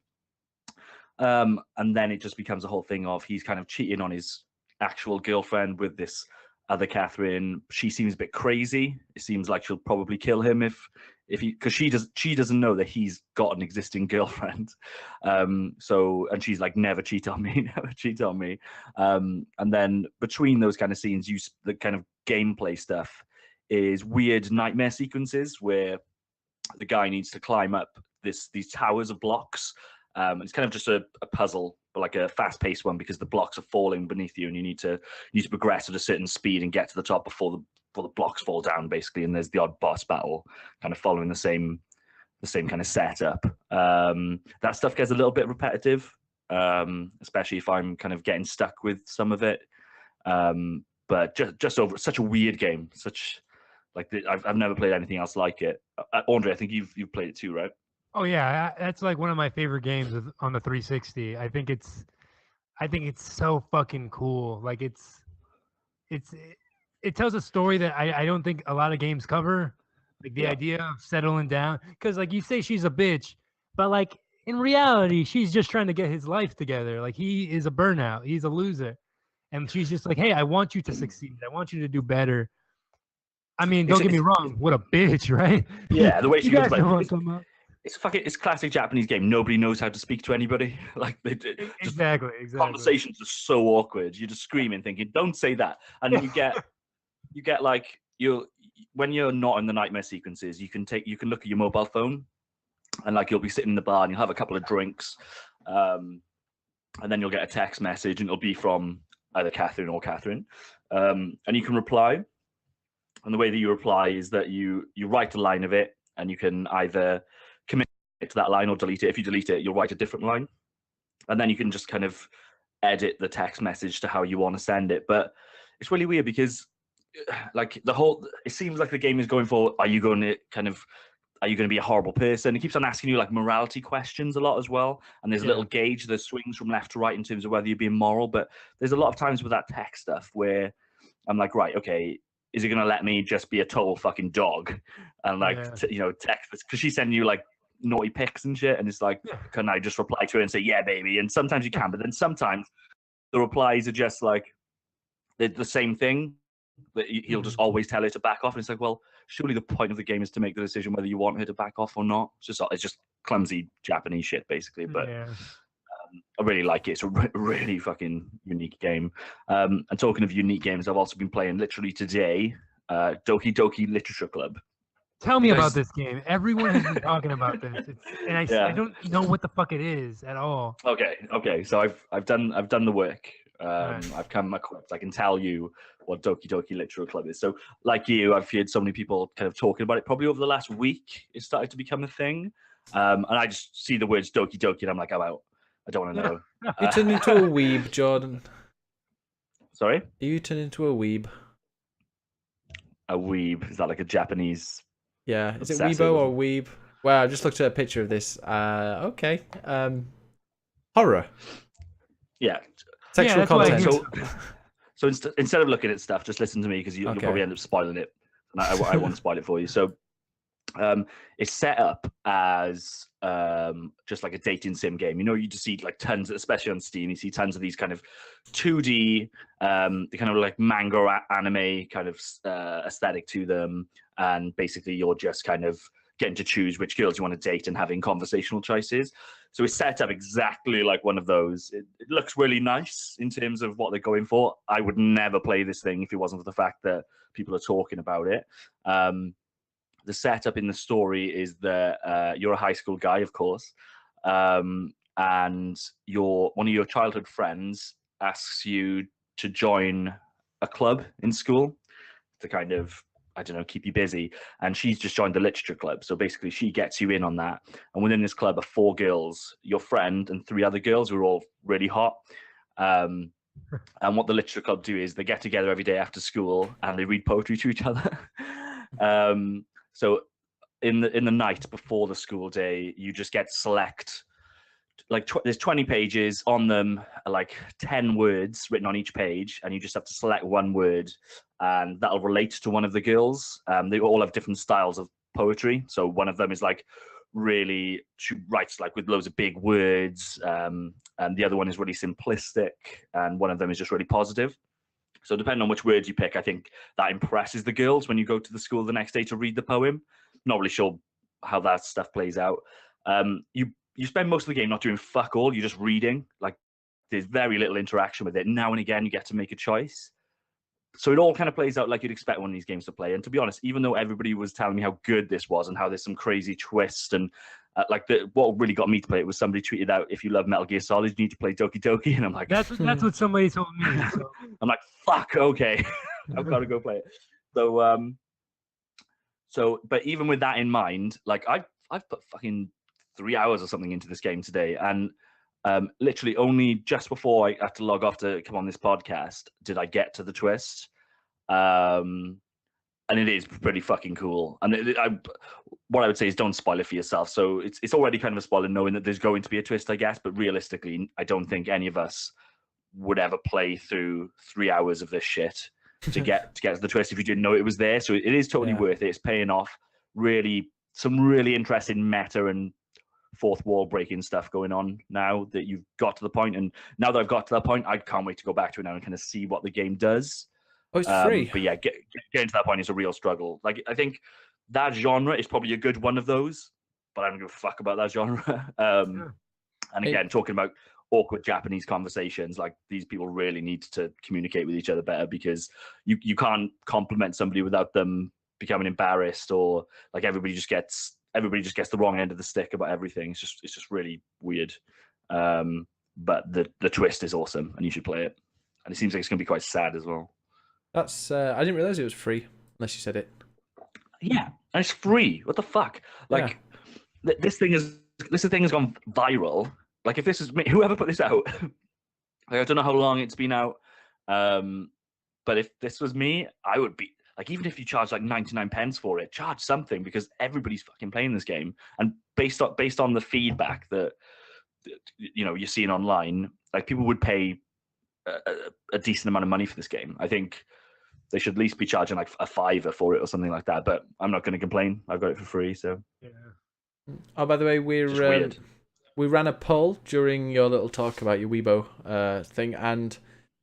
And then it just becomes a whole thing of he's kind of cheating on his actual girlfriend with this other Catherine. She seems a bit crazy. It seems like she'll probably kill him if he, because she doesn't know that he's got an existing girlfriend. And she's like, never cheat on me, never cheat on me. And then between those kind of scenes, the kind of gameplay stuff is weird nightmare sequences where the guy needs to climb up these towers of blocks. It's kind of just a puzzle, but like a fast-paced one, because the blocks are falling beneath you, and you need to progress at a certain speed and get to the top before the blocks fall down, basically. And there's the odd boss battle, kind of following the same kind of setup. That stuff gets a little bit repetitive, especially if I'm kind of getting stuck with some of it. But just over such a weird game, I've never played anything else like it. Andre, I think you've played it too, right? Oh yeah, that's like one of my favorite games on the 360. I think it's so fucking cool. Like it tells a story that I don't think a lot of games cover. Like the idea of settling down, because like you say she's a bitch, but like in reality she's just trying to get his life together. Like he is a burnout, he's a loser, and she's just like, hey, I want you to succeed. I want you to do better. I mean, don't get me wrong, what a bitch, right? Yeah, the way she goes like. It's classic Japanese game. Nobody knows how to speak to anybody. Like exactly. Conversations are so awkward. You're just screaming, thinking, "Don't say that." And you get like when you're not in the nightmare sequences, you can look at your mobile phone, and like you'll be sitting in the bar and you'll have a couple of drinks, and then you'll get a text message, and it'll be from either Catherine or Catherine, and you can reply. And the way that you reply is that you write a line of it, and you can either commit to that line or delete it. If you delete it, you'll write a different line, and then you can just kind of edit the text message to how you want to send it. But it's really weird because like the whole. It seems like the game is going for. Are you going to be a horrible person? It keeps on asking you like morality questions a lot as well. And there's a little gauge that swings from left to right in terms of whether you're being moral. But there's a lot of times with that tech stuff where I'm like, right, okay, is it going to let me just be a total fucking dog and like, text this? Because she's sending you like naughty pics and shit. And it's like, can I just reply to her and say, yeah, baby? And sometimes you can, but then sometimes the replies are just like the same thing. But he'll just always tell her to back off, and it's like, well, surely the point of the game is to make the decision whether you want her to back off or not. It's just clumsy Japanese shit, basically. But I really like it. It's a really fucking unique game. And talking of unique games, I've also been playing literally today, Doki Doki Literature Club. Tell me about this game. Everyone has been talking about this, I don't know what the fuck it is at all. Okay. So I've done the work. I've come equipped. I can tell you what Doki Doki Literature Club is. So, like you, I've heard so many people kind of talking about it. Probably over the last week, it started to become a thing. And I just see the words Doki Doki, and I'm like, I'm out. I don't want to know. You turned into a weeb, Jordan. Sorry? You turned into a weeb. A weeb? Is that like a Japanese? Yeah. Is it weebo or weeb? Well, I just looked at a picture of this. Okay. Horror. Yeah. Sexual content. So instead of looking at stuff, just listen to me because you'll probably end up spoiling it. And I won't spoil it for you. So it's set up as just like a dating sim game. You just see like tons, especially on Steam, you see tons of these kind of 2D, the kind of like manga anime kind of aesthetic to them. And basically you're just kind of getting to choose which girls you want to date and having conversational choices. So it's set up exactly like one of those. It looks really nice in terms of what they're going for. I would never play this thing if it wasn't for the fact that people are talking about it. The setup in the story is that you're a high school guy, of course, and one of your childhood friends asks you to join a club in school to kind of, I don't know, keep you busy. And she's just joined the literature club. So basically she gets you in on that. And within this club are 4 girls, your friend and 3 other girls who are all really hot. And what the literature club do is they get together every day after school and they read poetry to each other. So in the night before the school day, you just get select, like there's 20 pages on them, like 10 words written on each page, and you just have to select one word, and that'll relate to one of the girls. They all have different styles of poetry. So one of them is like really, she writes like with loads of big words, and the other one is really simplistic, and one of them is just really positive. So depending on which words you pick, I think that impresses the girls when you go to the school the next day to read the poem. Not really sure how that stuff plays out. You spend most of the game not doing fuck all. You're just reading. Like there's very little interaction with it. Now and again, you get to make a choice. So it all kind of plays out like you'd expect one of these games to play. And to be honest, even though everybody was telling me how good this was and how there's some crazy twist and what really got me to play it was somebody tweeted out, if you love Metal Gear Solid, you need to play Doki Doki. And I'm like, that's what somebody told me. So. I'm like, fuck, okay, I've got to go play it. But even with that in mind, like I've put fucking 3 hours or something into this game today, and literally only just before I had to log off to come on this podcast did I get to the twist. And it is pretty fucking cool. And what I would say is don't spoil it for yourself. So it's already kind of a spoiler knowing that there's going to be a twist, I guess. But realistically, I don't think any of us would ever play through 3 hours of this shit to get to the twist if you didn't know it was there. So it is totally worth it. It's paying off. Some really interesting meta and fourth wall breaking stuff going on now that you've got to the point. And now that I've got to that point, I can't wait to go back to it now and kind of see what the game does. Oh, it's free. But yeah, getting to that point is a real struggle. Like I think that genre is probably a good one of those, but I don't give a fuck about that genre. And again, talking about awkward Japanese conversations, like these people really need to communicate with each other better, because you can't compliment somebody without them becoming embarrassed, or like everybody just gets the wrong end of the stick about everything. It's just really weird. But the twist is awesome, and you should play it. And it seems like it's gonna be quite sad as well. That's I didn't realize it was free unless you said it. Yeah, and it's free. What the fuck? Like this thing has gone viral. Like if this is whoever put this out, like I don't know how long it's been out. But if this was me, I would be like, even if you charge like 99 pence for it, charge something, because everybody's fucking playing this game. And based on the feedback that you're seeing online, like people would pay a decent amount of money for this game. I think they should at least be charging like a $5 for it or something like that. But I'm not going to complain. I got it for free, so. Yeah. Oh, by the way, Weird. we ran a poll during your little talk about your Weibo thing, and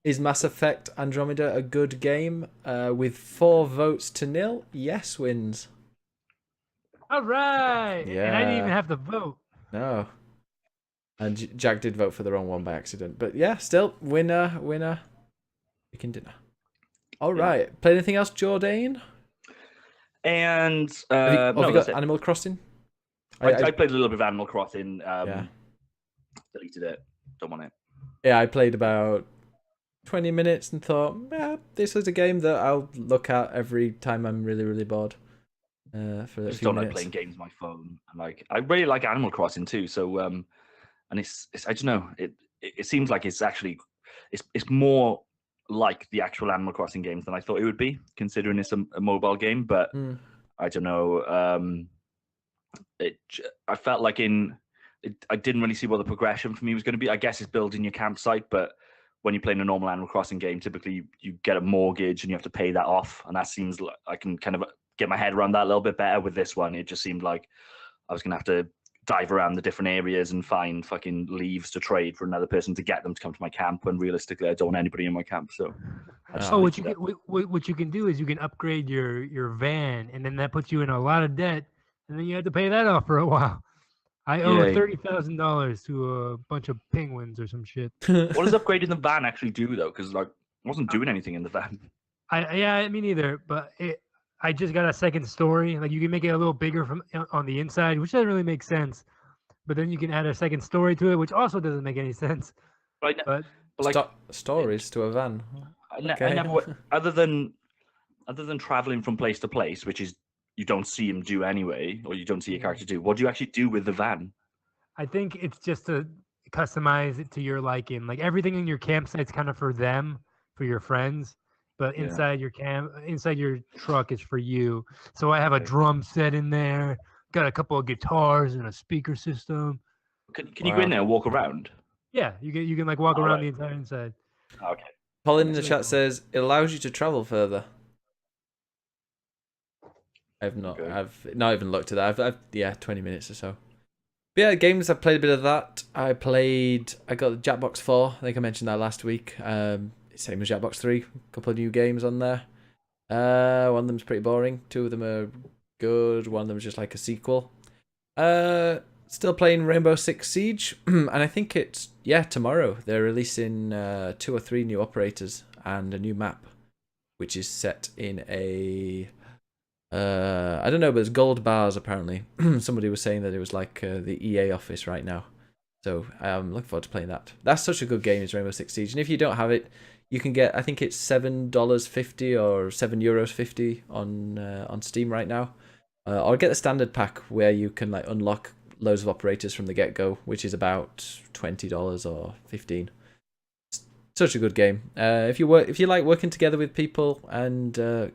is Mass Effect Andromeda a good game? With 4 votes to 0, yes wins. All right. And I didn't even Yeah. have to vote. No. And Jack did vote for the wrong one by accident. But yeah, still, winner. Chicken dinner. All right. Play anything else, Jordan? And Have you no, got that's it. Animal Crossing? I played a little bit of Animal Crossing. Yeah. Deleted it. Don't want it. Yeah, I played about 20 minutes and thought, this is a game that I'll look at every time I'm really, really bored. For I a just few don't like minutes. playing games on my phone. And like, I really like Animal Crossing too. So and it's I don't know. It seems like it's actually it's more like the actual Animal Crossing games than I thought it would be, considering it's a mobile game. But I don't know. I felt like I didn't really see what the progression for me was going to be. I guess it's building your campsite, but when you're playing a normal Animal Crossing game, typically you get a mortgage and you have to pay that off. And that seems like I can kind of get my head around that a little bit better. With this one, it just seemed like I was going to have to dive around the different areas and find fucking leaves to trade for another person to get them to come to my camp. When realistically, I don't want anybody in my camp. So, What you can do is you can upgrade your van, and then that puts you in a lot of debt, and then you have to pay that off for a while. I owe Yeah. $30,000 to a bunch of penguins or some shit. what does upgrading the van actually do though? Because like I wasn't doing anything in the van. I me neither, but I just got a second story. Like you can make it a little bigger from on the inside, which doesn't really make sense. But then you can add a second story to it, which also doesn't make any sense. But, But like Stories to a van. I Okay. never, other than traveling from place to place, which is you don't see him do anyway, or you don't see your character do. What do you actually do with the van? I think it's just to customize it to your liking. Like everything in your campsite's kind of for them, for your friends. But Yeah. inside your truck is for you. So I have a drum set in there, got a couple of guitars and a speaker system. Can you go in there and walk around? Yeah, you can like walk All around right. the entire inside. Okay. Colin in the That's chat really says it allows you to travel further. I've not even looked at that. I've 20 minutes or so. But yeah, games, I've played a bit of that. I got the Jackbox 4. I think I mentioned that last week. Same as Jackbox 3. A couple of new games on there. One of them's pretty boring. 2 of them are good. One of them's just like a sequel. Still playing Rainbow Six Siege. And I think it's, tomorrow. They're releasing 2 or 3 new operators and a new map, which is set in a... I don't know, but it's gold bars apparently. Somebody was saying that it was like the EA office right now. So I'm looking forward to playing that. That's such a good game, is Rainbow Six Siege. And if you don't have it, you can get, I think it's $7.50 or €7.50 on Steam right now. Or get the standard pack where you can like unlock loads of operators from the get-go, which is about $20 or $15. It's such a good game. If you like working together with people and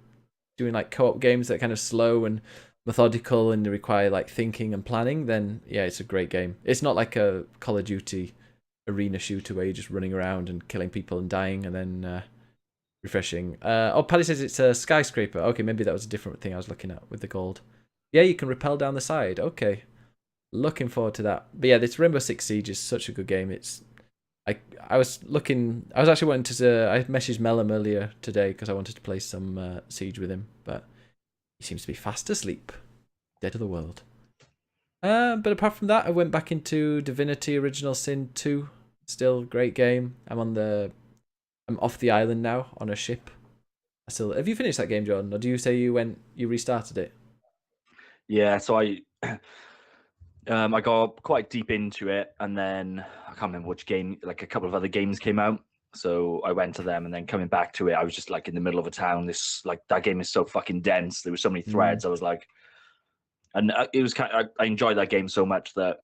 doing like co-op games that are kind of slow and methodical and require like thinking and planning, then yeah, it's a great game. It's not like a Call of Duty arena shooter where you're just running around and killing people and dying and then refreshing. Paddy says it's a skyscraper. Okay, maybe that was a different thing I was looking at with the gold. Yeah, you can rappel down the side. Okay, looking forward to that. But yeah, this Rainbow Six Siege is such a good game. I was actually wanting to. I messaged Mellum earlier today because I wanted to play some Siege with him, but he seems to be fast asleep, dead of the world. But apart from that, I went back into Divinity Original Sin 2. Still a great game. I'm off the island now on a ship. Have you finished that game, Jordan, or do you say you restarted it? Yeah, so I got quite deep into it, and then I can't remember which game. Like a couple of other games came out, so I went to them, and then coming back to it, I was just like in the middle of a town. That game is so fucking dense. There were so many threads. I was like, and it was I enjoyed that game so much that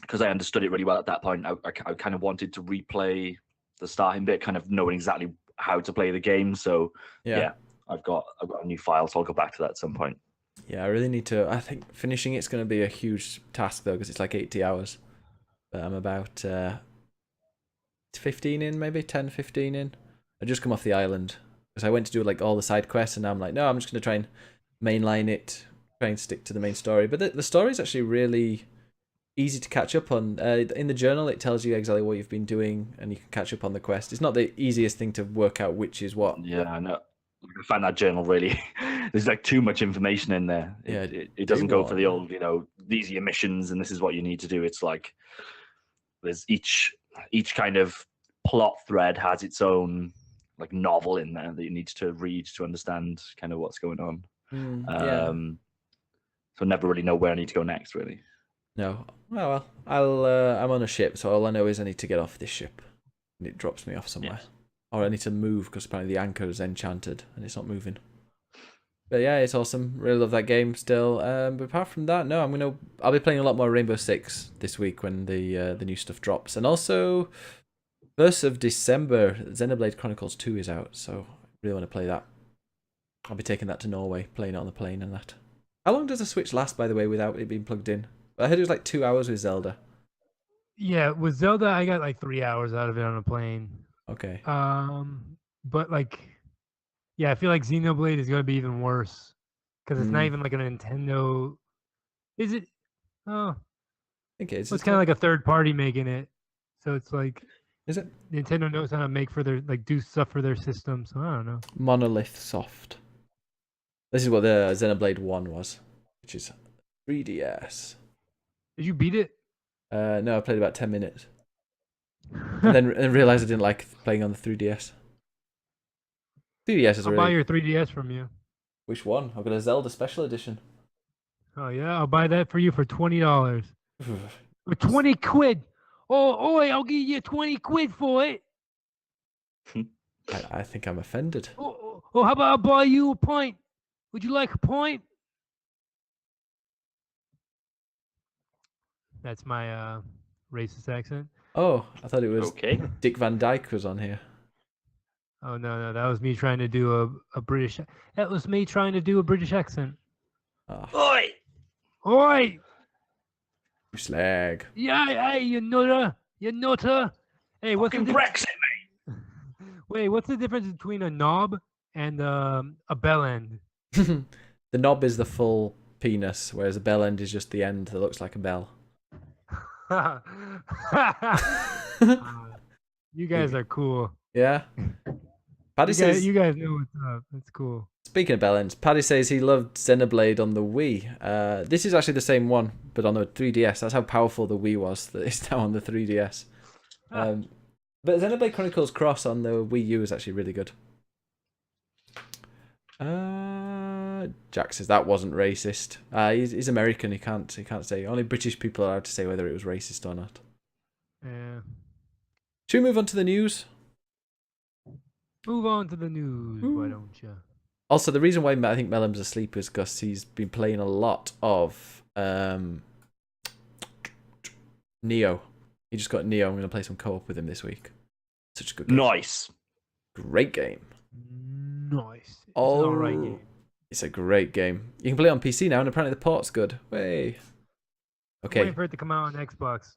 because I understood it really well at that point, I kind of wanted to replay the starting bit, kind of knowing exactly how to play the game. So Yeah. yeah, I've got a new file, so I'll go back to that at some point. Yeah, I really need to. I think finishing it's going to be a huge task though, because it's like 80 hours. But I'm about 15 in, maybe 10, 15 in. I just come off the island because I went to do like all the side quests, and now I'm like, no, I'm just going to try and mainline it, try and stick to the main story. But the story is actually really easy to catch up on. In the journal, it tells you exactly what you've been doing, and you can catch up on the quest. It's not the easiest thing to work out which is what. Yeah, I know. I find that journal really. There's like too much information in there. It doesn't go for the old, these are your missions and this is what you need to do. It's like there's each kind of plot thread has its own like novel in there that you need to read to understand kind of what's going on. Yeah. So I never really know where I need to go next, really. No. Oh, well, I'm on a ship, so all I know is I need to get off this ship, and it drops me off somewhere. Yes. Or I need to move because apparently the anchor is enchanted and it's not moving. But yeah, it's awesome. Really love that game still. But apart from that, no, I'll be playing a lot more Rainbow Six this week when the new stuff drops. And also, 1st of December, Xenoblade Chronicles 2 is out, so I really want to play that. I'll be taking that to Norway, playing it on the plane and that. How long does the Switch last, by the way, without it being plugged in? I heard it was like 2 hours with Zelda. Yeah, with Zelda, I got like 3 hours out of it on a plane. Okay. But like, yeah, I feel like Xenoblade is gonna be even worse because it's not even like a Nintendo. Is it? Oh, I think it is. it's kind of like a third party making it, so it's like. Is it? Nintendo knows how to make for their do stuff for their system, so I don't know. Monolith Soft. This is what the Xenoblade 1 was, which is 3DS. Did you beat it? No, I played about 10 minutes. And then realized I didn't like playing on the 3DS. 3DS is I'll really... buy your 3DS from you. Which one? I've got a Zelda Special Edition. Oh yeah, I'll buy that for you for $20. For 20 quid. Oh, I'll give you 20 quid for it. I think I'm offended. Oh, how about I buy you a pint? Would you like a pint? That's my racist accent. Oh, I thought it was Okay. Dick Van Dyke was on here. Oh no, that was me trying to do a British. That was me trying to do a British accent. Oh, Oi! Oi! you slag. Yeah, hey, you nutter! You nutter! Hey, what's the Fucking difference? Brexit, Wait, what's the difference between a knob and a bell end? The knob is the full penis, whereas a bell end is just the end that looks like a bell. You guys are cool. Yeah. Paddy says... You guys know what's up. That's cool. Speaking of bell ends, Paddy says he loved Xenoblade on the Wii. This is actually the same one, but on the 3DS. That's how powerful the Wii was that it's now on the 3DS. But Xenoblade Chronicles Cross on the Wii U is actually really good. Jack says that wasn't racist. He's American. He can't say. Only British people are allowed to say whether it was racist or not. Yeah. Should we move on to the news? Move on to the news, why don't you? Also, the reason why I think Melum's asleep is because he's been playing a lot of Neo. He just got Neo. I'm going to play some co-op with him this week. Such a good game. Nice. Great game. Nice. It's an Oh, alright game. it's a great game. You can play it on PC now, and apparently the port's good. Way. Okay. Waiting for it to come out on Xbox.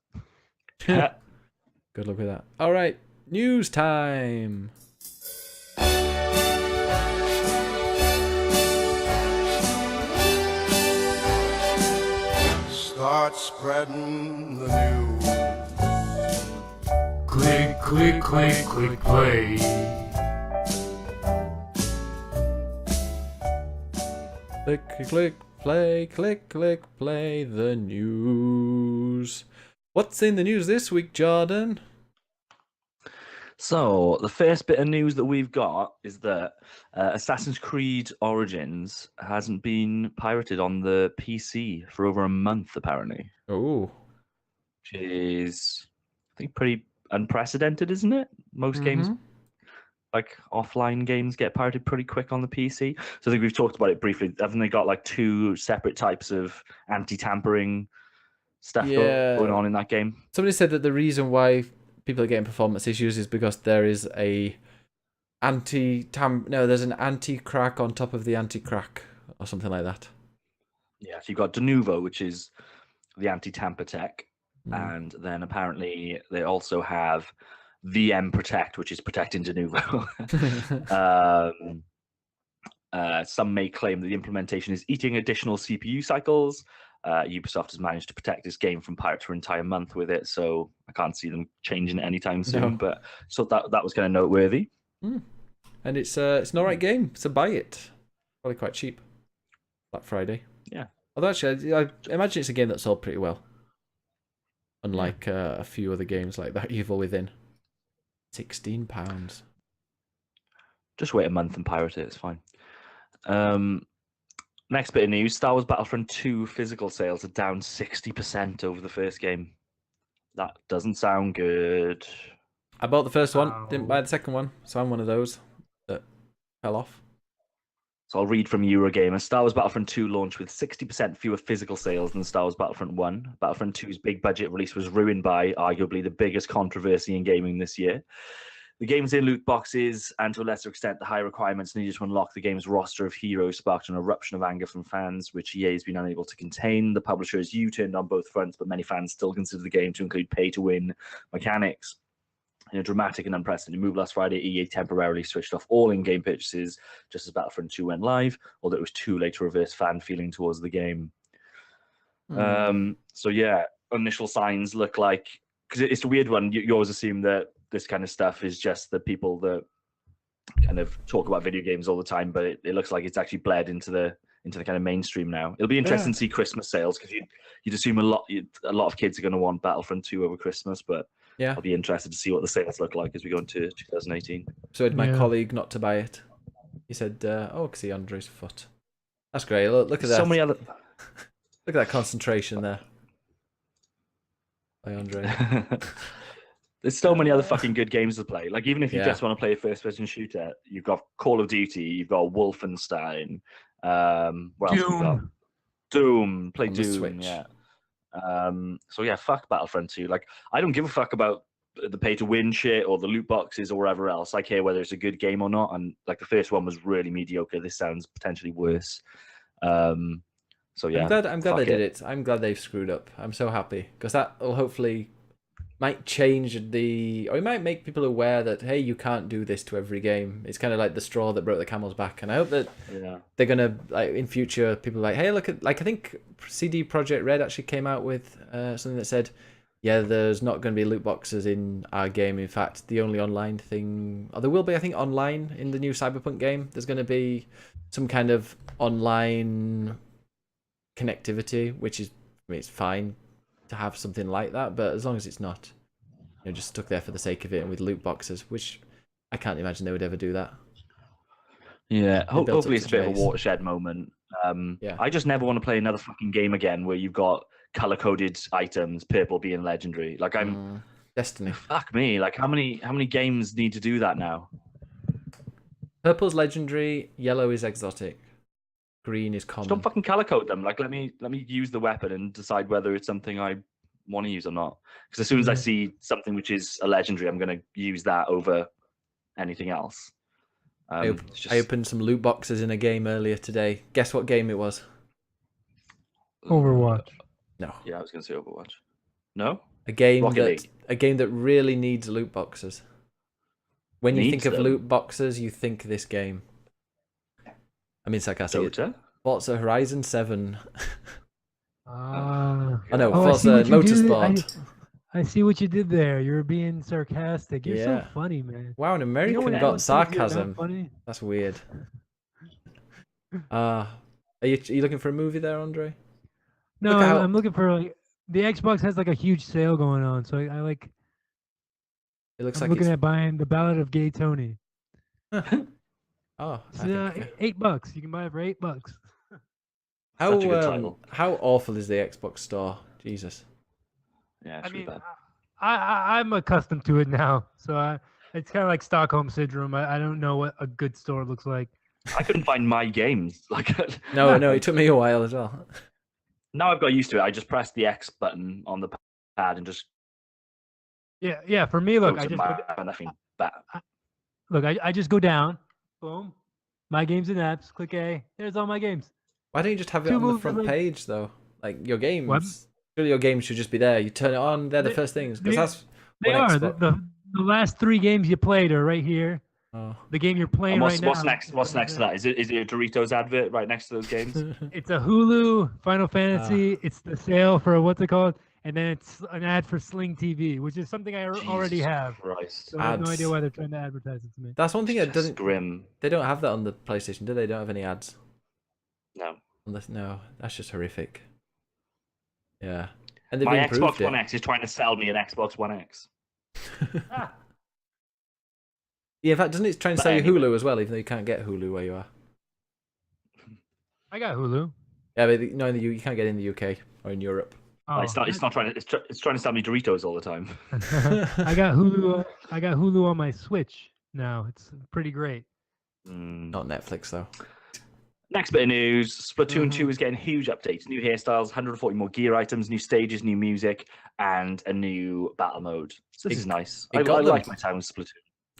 Good luck with that. All right, news time. Start spreading the news. Click, click, click, click, play. Click, play the news. What's in the news this week, Jordan? So the first bit of news that we've got is that Assassin's Creed Origins hasn't been pirated on the PC for over a month, apparently. Oh. Which is, I think, pretty unprecedented, isn't it? Most games, like offline games, get pirated pretty quick on the PC. So I think we've talked about it briefly. Haven't they got like two separate types of anti-tampering stuff going on in that game? Somebody said that the reason why people are getting performance issues is because there is a there's an anti-crack on top of the anti-crack or something like that. Yeah, so you've got Denuvo, which is the anti-tamper tech, Mm. and then apparently they also have VM Protect, which is protecting Denuvo. Some may claim that the implementation is eating additional CPU cycles. Ubisoft has managed to protect this game from pirates for an entire month with it, so I can't see them changing it anytime soon. No. But so that was kind of noteworthy. And it's an alright game, so buy it. Probably quite cheap. Black Friday. Yeah. Although actually, I imagine it's a game that sold pretty well. Unlike a few other games like that, Evil Within. £16. Just wait a month and pirate it. It's fine. Next bit of news: Star Wars Battlefront 2 physical sales are down 60% over the first game. That doesn't sound good. I bought the first one, didn't buy Ow. the second one, so I'm one of those that fell off. So I'll read from Eurogamer. Star Wars Battlefront 2 launched with 60% fewer physical sales than Star Wars Battlefront 1. Battlefront 2's big budget release was ruined by arguably the biggest controversy in gaming this year. The game's in loot boxes, and to a lesser extent, the high requirements needed to unlock the game's roster of heroes sparked an eruption of anger from fans, which EA has been unable to contain. The publisher has U-turned on both fronts, but many fans still consider the game to include pay-to-win mechanics. In a dramatic and unprecedented move last Friday, EA temporarily switched off all in-game purchases just as Battlefront 2 went live, although it was too late to reverse fan feeling towards the game. So yeah, initial signs look like, because it's a weird one, you always assume that this kind of stuff is just the people that kind of talk about video games all the time, but it looks like it's actually bled into the kind of mainstream now. It'll be interesting to see Christmas sales, because you'd assume a lot of kids are going to want Battlefront 2 over Christmas, but Yeah. I'll be interested to see what the sales look like as we go into 2018. So did my Yeah. colleague not to buy it. He said, because he Andre's foot. That's great. Look at that. So many other. Look at that concentration there. By Andre. There's so many other fucking good games to play. Like, even if you Yeah. just want to play a first-person shooter, you've got Call of Duty, you've got Wolfenstein. What else have we got? Doom. Doom. Play On the Doom. Switch. Yeah. So yeah, fuck Battlefront 2. Like, I don't give a fuck about the pay-to-win shit or the loot boxes or whatever else. I care whether it's a good game or not. And like, the first one was really mediocre. This sounds potentially worse. So yeah, I'm glad they did it. I'm glad they've screwed up. I'm so happy, because that will hopefully might change or it might make people aware that, hey, you can't do this to every game. It's kind of like the straw that broke the camel's back. And I hope that they're gonna, like, in future, people are like, hey, look at, like, I think CD Projekt Red actually came out with something that said, yeah, there's not going to be loot boxes in our game. In fact, the only online thing, or there will be, I think, online in the new Cyberpunk game. There's going to be some kind of online connectivity, which is, I mean, it's fine to have something like that, but as long as it's not, just stuck there for the sake of it and with loot boxes, which I can't imagine they would ever do that. Yeah, They built up hopefully it's a such bit of a base. watershed moment. Yeah. I just never want to play another fucking game again where you've got color-coded items, purple being legendary. Like, Destiny. fuck me. Like, how many games need to do that now? Purple's legendary, yellow is exotic, green is Just common. don't fucking color code them. Like, let me use the weapon and decide whether it's something I want to use or not. Because as soon as I see something which is a legendary, I'm going to use that over anything else. I opened some loot boxes in a game earlier today. Guess what game it was? Overwatch. No. Yeah, I was going to say Overwatch. No? A game Rocket League. that really needs loot boxes. When you Needs think of them? loot boxes, you think this game. I mean, sarcastic. Dota? Forza Horizon 7. I I know, Oh, I see Forza what you did. Motorsport. I see what you did there. You're being sarcastic. You're so Yeah. funny, man. Wow, an You know American when got everyone says you're not sarcasm. funny? That's weird. Are you looking for a movie there, Andre? No, Look at how- I'm looking for, like, the Xbox has like a huge sale going on, so I like. It looks I'm like looking it's. at buying The Ballad of Gay Tony. Oh, It's, I think, $8. You can buy it for $8. how such a good title. how awful is the Xbox store? Jesus. Yeah, I it's really mean, bad. I'm accustomed to it now, so it's kind of like Stockholm syndrome. I don't know what a good store looks like. I couldn't find my games. Like, No, it took me a while as well. now I've got used to it. I just press the X button on the pad and just Yeah. For me, look, go I to just my nothing back. look, I just go down, boom, my games and apps, click A. There's all my games. Why don't you just have it Two on the moves front and, like- page though? Like your What? games. Surely your games should just be there. You turn it on. They're the They- first things. Because they- that's They what are. Xbox- The last 3 games you played are right here. Oh. The game you're playing And what's, right now. what's next? What's next to that? Is it a Doritos advert right next to those games? It's a Hulu, Final Fantasy. It's the sale for what's it called? And then it's an ad for Sling TV, which is something I already Jesus have. Christ. So I have no Ads. idea why they're trying to advertise it to me. That's one thing that Just doesn't. grim. They don't have that on the PlayStation, do they? They don't have any ads. No. No, that's just horrific. Yeah, and they've My improved Xbox it. One X is trying to sell me an Xbox One X. Yeah, in fact, doesn't it try and But sell you anyway. Hulu as well, even though you can't get Hulu where you are? I got Hulu. Yeah, but no, in the you can't get it in the UK or in Europe. Oh, It's not trying to. It's trying to sell me Doritos all the time. I got Hulu. I got Hulu on my Switch now. It's pretty great. Not Netflix though. Next bit of news: Splatoon Mhm. 2 is getting huge updates, new hairstyles, 140 more gear items, new stages, new music, and a new battle mode. So this It- is nice. it I got them. like my time with Splatoon.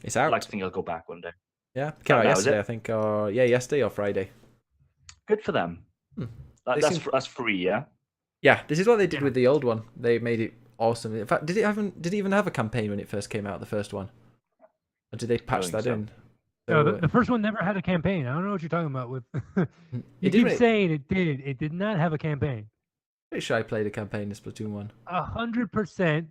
It's I out. like to think I'll go back one day. Yeah, came out out now, is yesterday, it? I think, or yesterday or Friday. Good for them. Hmm. That, They that's seem- that's free, yeah. Yeah, this is what they did Yeah. with the old one. They made it awesome. In fact, did it even have a campaign when it first came out, the first one? Or did they patch think that so. in? No, So, the first one never had a campaign. I don't know what you're talking about. With you It keep didn't- saying it did. It did not have a campaign. pretty sure I played a campaign in Splatoon 1. 100%.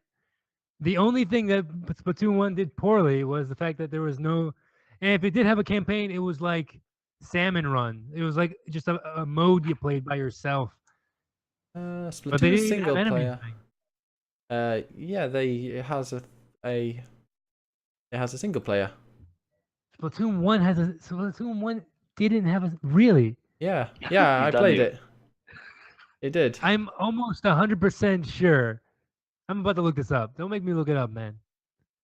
The only thing that Splatoon 1 did poorly was the fact that there was no. And if it did have a campaign, it was like Salmon Run. It was like just a mode you played by yourself. But they Splatoon didn't single have player. anything. Yeah, it has it has a single player. Splatoon 1 has a. Splatoon 1 didn't have a. Really? Yeah, Yeah, yeah, I you've done played it. it. It did. I'm almost 100% sure. I'm about to look this up. Don't make me look it up, man.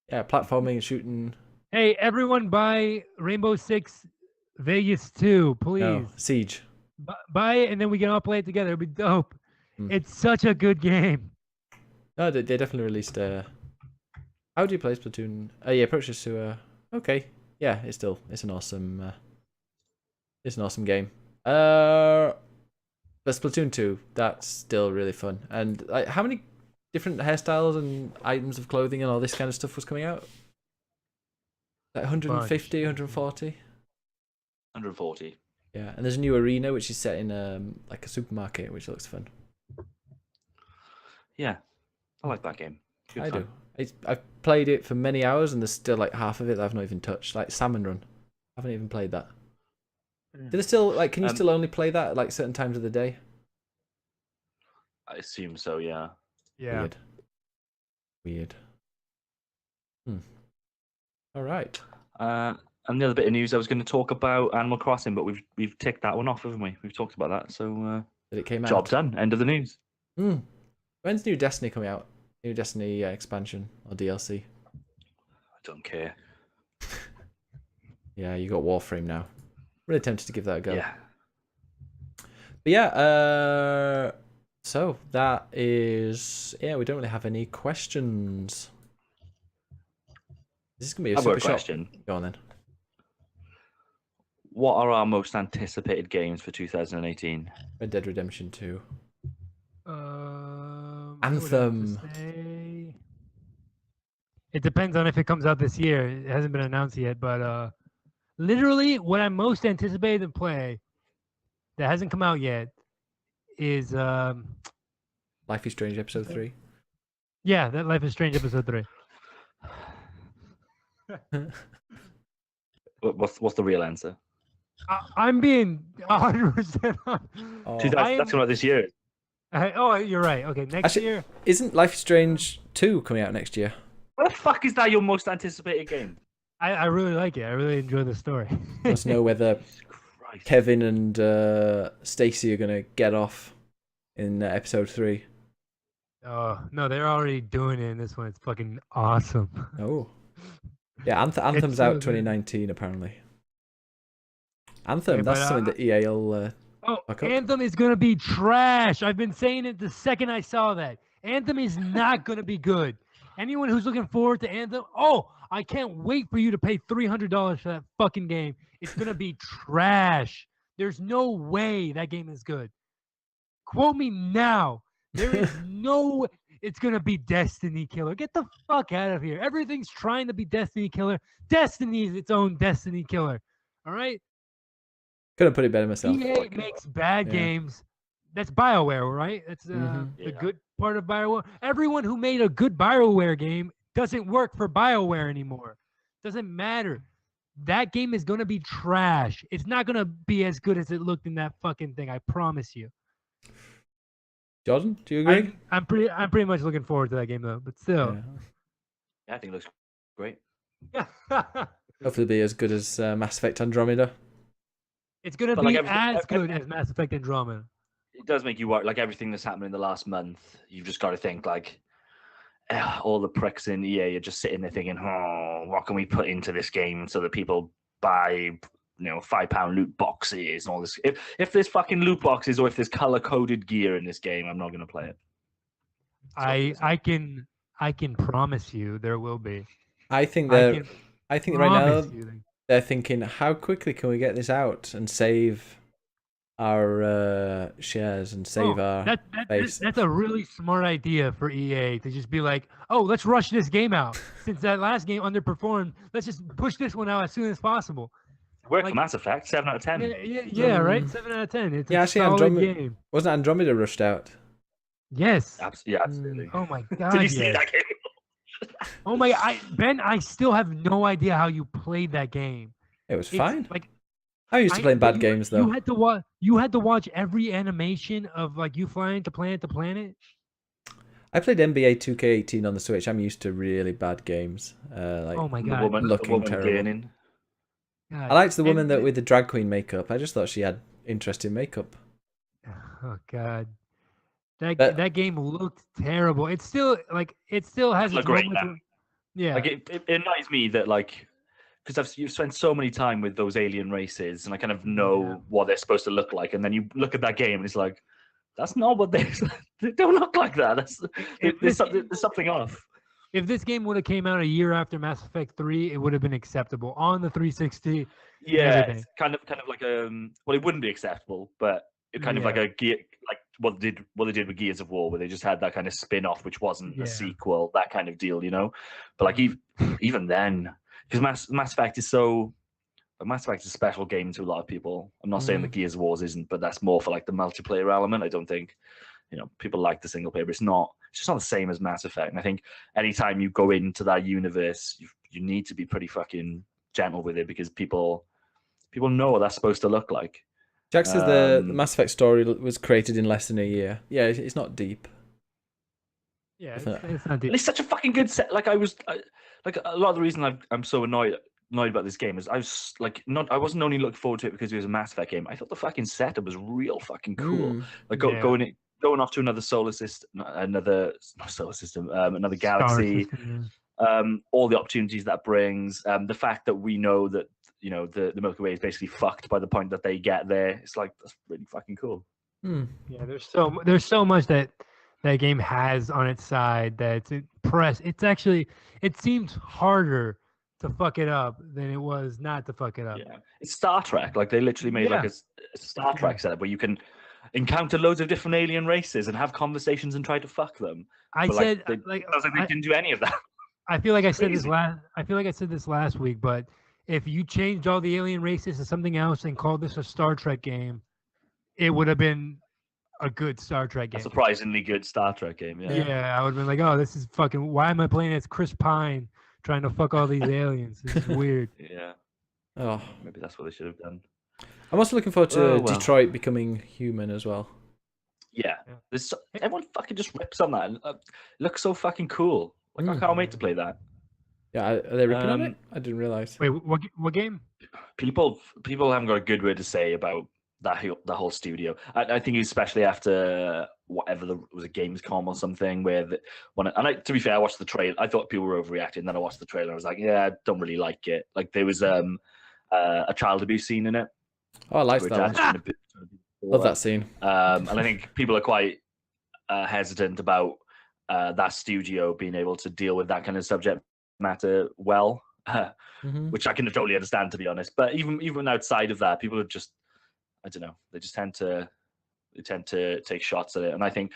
Yeah, platforming and shooting. Hey, everyone, buy Rainbow Six Vegas 2, please. No, Siege. Buy it, and then we can all play it together. It'll be dope. Hmm. It's such a good game. No, they definitely released how do you play Splatoon? Yeah, Approaches to okay. Yeah, it's an awesome game. But Splatoon 2, that's still really fun. And like, how many different hairstyles and items of clothing and all this kind of stuff was coming out? Like 150, 140? 140. Yeah, and there's a new arena which is set in like a supermarket, which looks fun. Yeah, I like that game. Good I fun. do. I've played it for many hours, and there's still like half of it that I've not even touched. Like Salmon Run, I haven't even played that. Do they still like? Can you still only play that at like certain times of the day? I assume so. Yeah. Yeah. Weird. All right. And the other bit of news I was going to talk about Animal Crossing, but we've ticked that one off, haven't we? We've talked about that. So That it came out. job done. End of the news. When's New Destiny coming out? New Destiny expansion or DLC? I don't care. Yeah, you got Warframe now. Really tempted to give that a go. Yeah. But yeah, so that is we don't really have any questions. This is gonna be a I've got super a short. question. Go on then. What are our most anticipated games for 2018? Red Dead Redemption 2. I would have to Anthem. say- It depends on if it comes out this year. It hasn't been announced yet, but literally what I'm most anticipated to play that hasn't come out yet is Life is Strange Episode 3. yeah, that Life is Strange episode 3. What's the real answer? I'm being 100% on. Oh. That's coming out this year. Oh, you're right. Okay, next Actually- year. Isn't Life is Strange 2 coming out next year? What the fuck is that your most anticipated game? I really like it. I really enjoy the story. Let's know whether Jesus Christ. Kevin and Stacy are gonna get off in episode 3. Oh no, they're already doing it in this one. It's fucking awesome. Oh. Yeah, Anthem's so out good. 2019 apparently. Anthem, Okay, that's but, something that EA will Oh, fuck up. Anthem is gonna be trash. I've been saying it the second I saw that. Anthem is not gonna be good. Anyone who's looking forward to Anthem, oh, I can't wait for you to pay $300 for that fucking game. It's gonna be trash. There's no way that game is good. Quote me now. There is no. It's gonna be Destiny Killer. Get the fuck out of here. Everything's trying to be Destiny Killer. Destiny is its own Destiny Killer. All right. Couldn't put it better myself. EA makes bad games. That's BioWare, right? That's the good part of BioWare. Everyone who made a good BioWare game doesn't work for BioWare anymore. Doesn't matter. That game is gonna be trash. It's not gonna be as good as it looked in that fucking thing. I promise you. Jordan, do you agree? I'm pretty much looking forward to that game though. But still, Yeah, I think it looks great. Hopefully, it'll be as good as Mass Effect Andromeda. it's gonna But, be like, as good as Mass Effect Andromeda. It does make you work. Like everything that's happened in the last month, you've just got to think like all the pricks in EA are just sitting there thinking, oh, what can we put into this game so that people buy, £5 loot boxes and all this. If there's fucking loot boxes or if there's color coded gear in this game, I'm not going to play it. I can promise you there will be. I think I right now promise you. they're thinking, how quickly can we get this out and save our shares and save our base? That's a really smart idea for EA to just be like, oh, let's rush this game out. Since that last game underperformed, let's just push this one out as soon as possible. Worked for Mass Effect, 7 out of 10. Yeah, right? 7 out of 10. It's a actually, solid game. Wasn't Andromeda rushed out? Yes. Absolutely. Oh my god. Did you see that game? Oh my! Ben, I still have no idea how you played that game. It was fine. Like I'm used to playing bad games though. You had to watch every animation of like you flying to planet to planet. I played NBA 2K18 on the Switch. I'm used to really bad games. Oh my god! Looking the woman terrible. gaining. God. I liked the woman that with the drag queen makeup. I just thought she had interesting makeup. Oh god. That game looked terrible. It still has its great moments. now. Yeah. Like it annoys me that because you've spent so many time with those alien races, and I kind of know what they're supposed to look like, and then you look at that game and it's like, that's not what they don't look like that. There's something off. If this game would have came out a year after Mass Effect 3, it would have been acceptable on the 360. Yeah, it's kind of like well, it wouldn't be acceptable, but it kind of like a gear, like what they did with Gears of War, where they just had that kind of spin-off, which wasn't a sequel, that kind of deal, But like even then, because Mass Effect is Mass Effect is a special game to a lot of people. I'm not saying that Gears of War isn't, but that's more for like the multiplayer element. I don't think people like the single player, but it's just not the same as Mass Effect. And I think anytime you go into that universe, you need to be pretty fucking gentle with it, because people know what that's supposed to look like. Jack says the Mass Effect story was created in less than a year. Yeah, it's not deep. Yeah, it's not deep. It's such a fucking good set. Like a lot of the reason I'm so annoyed about this game is I wasn't only looking forward to it because it was a Mass Effect game. I thought the fucking setup was real fucking cool. Like going off to another solar system, another galaxy. All the opportunities that brings, the fact that we know that the Milky Way is basically fucked by the point that they get there. It's like, that's really fucking cool. Yeah, there's so much that game has on its side that it seems harder to fuck it up than it was not to fuck it up. Yeah, it's Star Trek. Like they literally made like a Star Trek setup where you can encounter loads of different alien races and have conversations and try to fuck them. I said they didn't do any of that. I feel like I said this last week, but if you changed all the alien races to something else and called this a Star Trek game, it would have been a good Star Trek game. A surprisingly good Star Trek game, yeah. Yeah, I would have been like, oh, this is fucking, why am I playing as Chris Pine trying to fuck all these aliens? This is weird. Yeah. Oh, maybe that's what they should have done. I'm also looking forward to Detroit becoming human as well. Yeah. Everyone fucking just rips on that. It looks so fucking cool. Like, I can't wait to play that. Yeah, are they ripping on it? I didn't realize. Wait, what game? People haven't got a good word to say about the whole studio. I think especially after whatever was a Gamescom or something, where to be fair, I watched the trailer. I thought people were overreacting. Then I watched the trailer. I was like, yeah, I don't really like it. Like there was a child abuse scene in it. Oh, I like that one. Love that scene. And I think people are quite hesitant about that studio being able to deal with that kind of subject matter well, Mm-hmm. which I can totally understand, to be honest. But even outside of that, people are just, I don't know, they tend to take shots at it. And I think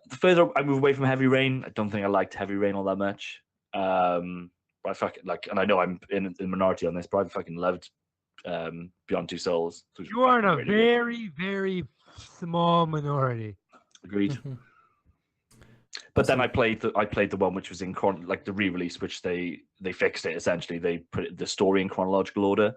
the further I move away from Heavy Rain, I don't think I liked Heavy Rain all that much. But I fucking like, and I know I'm in the minority on this, but I fucking loved Beyond Two Souls. You are in a really good. very, very small minority. Agreed. Mm-hmm. But then I played the one which was in like the re-release, which they fixed it essentially. They put the story in chronological order.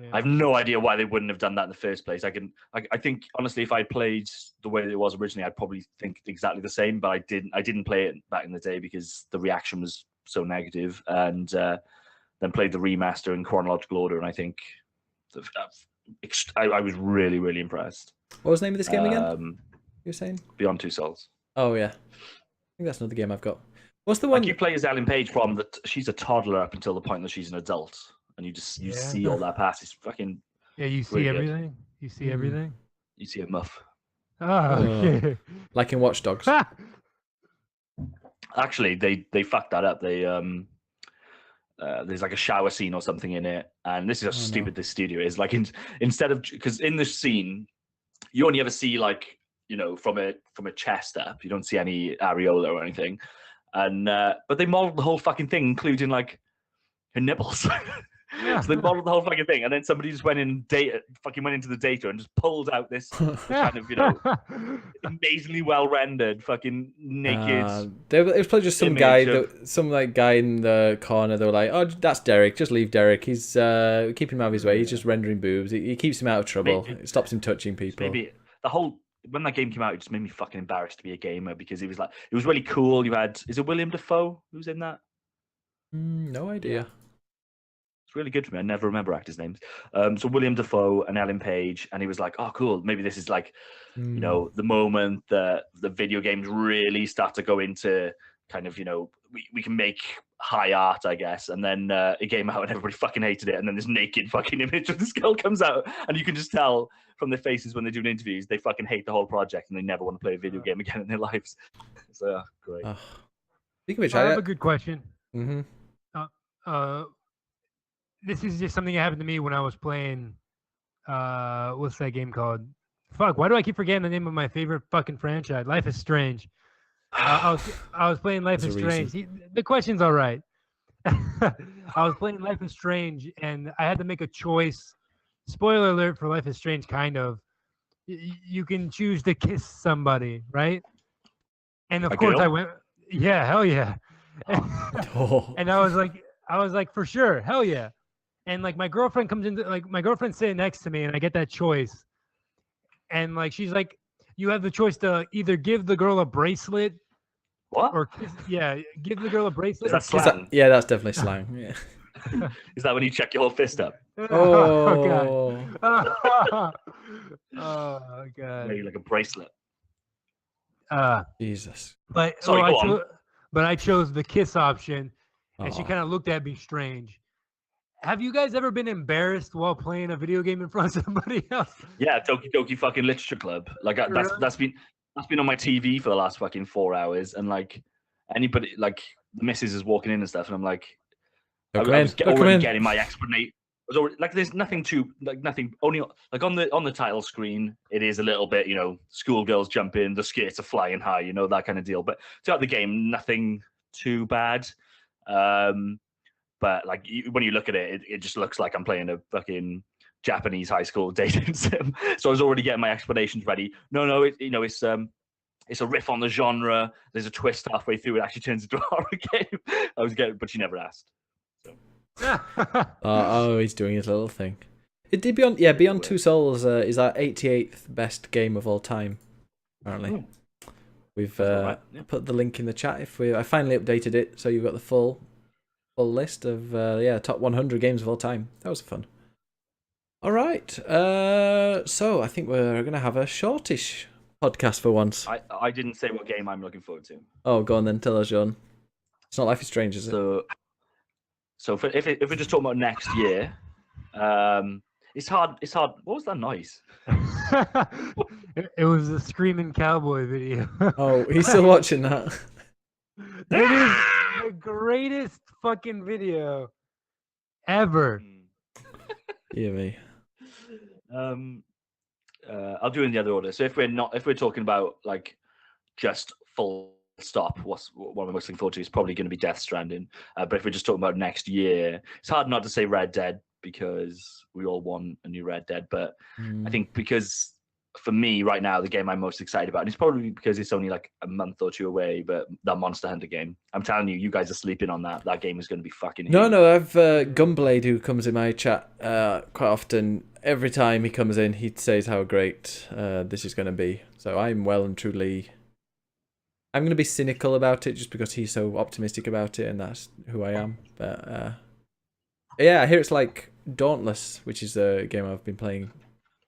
Yeah. I have no idea why they wouldn't have done that in the first place. I think honestly, if I played the way that it was originally, I'd probably think exactly the same. But I didn't play it back in the day because the reaction was so negative, and then played the remaster in chronological order, and I think I was really, really impressed. What was the name of this game again? You were saying Beyond Two Souls. Oh yeah, I think that's another game I've got. What's the one? Like you play as Ellen Page from that she's a toddler up until the point that she's an adult, and you see all that past. It's fucking you see really everything. good. You see everything. You see a muff. Oh, okay. Like in Watch Dogs. Actually, they fucked that up. They there's like a shower scene or something in it, and this is how stupid this studio is. Like instead of, because in this scene, you only ever see like, you know, from a chest up. You don't see any areola or anything, and but they modeled the whole fucking thing, including like her nipples. So they modeled the whole fucking thing, and then somebody just went into the data and just pulled out this kind of, you know, amazingly well rendered fucking naked. It was probably just some guy in the corner. They were like, "Oh, that's Derek. Just leave Derek. He's keep him out of his way. He's just rendering boobs. He keeps him out of trouble. It stops him touching people." Maybe the whole, when that game came out, it just made me fucking embarrassed to be a gamer, because it was really cool. You had, is it William Dafoe who's in that? No idea. It's really good for me. I never remember actors' names. So William Dafoe and Ellen Page, and he was like, "Oh, cool. Maybe this is like, you know, the moment that the video games really start to go into kind of, you know, we can make high art, I guess." And then it came out and everybody fucking hated it. And then this naked fucking image of this girl comes out, and you can just tell from their faces when they're doing interviews, they fucking hate the whole project and they never want to play a video game again in their lives. So great. Speaking of which, I have a good question. Mm-hmm. This is just something that happened to me when I was playing. What's that game called? Fuck! Why do I keep forgetting the name of my favorite fucking franchise? Life is Strange. I was playing Life is Strange. The question's all right. I was playing Life is Strange, and I had to make a choice. Spoiler alert for Life is Strange, kind of. You can choose to kiss somebody, right? And of course, I went, yeah, hell yeah. And I was like, for sure, hell yeah. And like my girlfriend comes into, like my girlfriend's sitting next to me, and I get that choice. And like she's like, you have the choice to either give the girl a bracelet. What? Or kiss, give the girl a bracelet. Is that slang? Yeah, that's definitely slang. Yeah. Is that when you check your whole fist up? Oh, God. Oh God. Maybe like a bracelet. Jesus. But Sorry, go on. But I chose the kiss option, and she Aw. kind of looked at me strange. Have you guys ever been embarrassed while playing a video game in front of somebody else? Yeah, Doki Doki fucking Literature Club. Like that's been on my TV for the last fucking 4 hours, and like anybody, like the missus is walking in and stuff, and I'm like, I was already getting my explanation. Like there's nothing only like on the title screen it is a little bit, you know, schoolgirls jump in, the skirts are flying high, you know, that kind of deal. But throughout the game, nothing too bad. But like when you look at it, it just looks like I'm playing a fucking Japanese high school dating sim. So I was already getting my explanations ready. No, it's a riff on the genre. There's a twist halfway through. It actually turns into a horror game. But she never asked. Oh, he's doing his little thing. It did Beyond Two Souls is our 88th best game of all time. Apparently, we've put the link in the chat. I finally updated it, so you've got the full list of top 100 games of all time. That was fun. All right, so I think we're gonna have a shortish podcast for once. I didn't say what game I'm looking forward to. Oh, go on then. Tell us, John. It's not Life is Strange, is it? So if we're just talking about next year, it's hard. What was that noise? It was a screaming cowboy video. Oh, he's still watching that. It the greatest fucking video ever. Yeah, me. I'll do it in the other order. So if we're talking about like just full stop, what I'm most looking forward to is probably going to be Death Stranding. But if we're just talking about next year, it's hard not to say Red Dead because we all want a new Red Dead. But I think because for me right now, the game I'm most excited about, and it's probably because it's only like a month or two away, but that Monster Hunter game. I'm telling you, you guys are sleeping on that. That game is going to be fucking huge. No, I've Gunblade, who comes in my chat quite often. Every time he comes in, he says how great this is going to be. So I'm well and truly... I'm going to be cynical about it just because he's so optimistic about it, and that's who I am. But yeah, I hear it's like Dauntless, which is a game I've been playing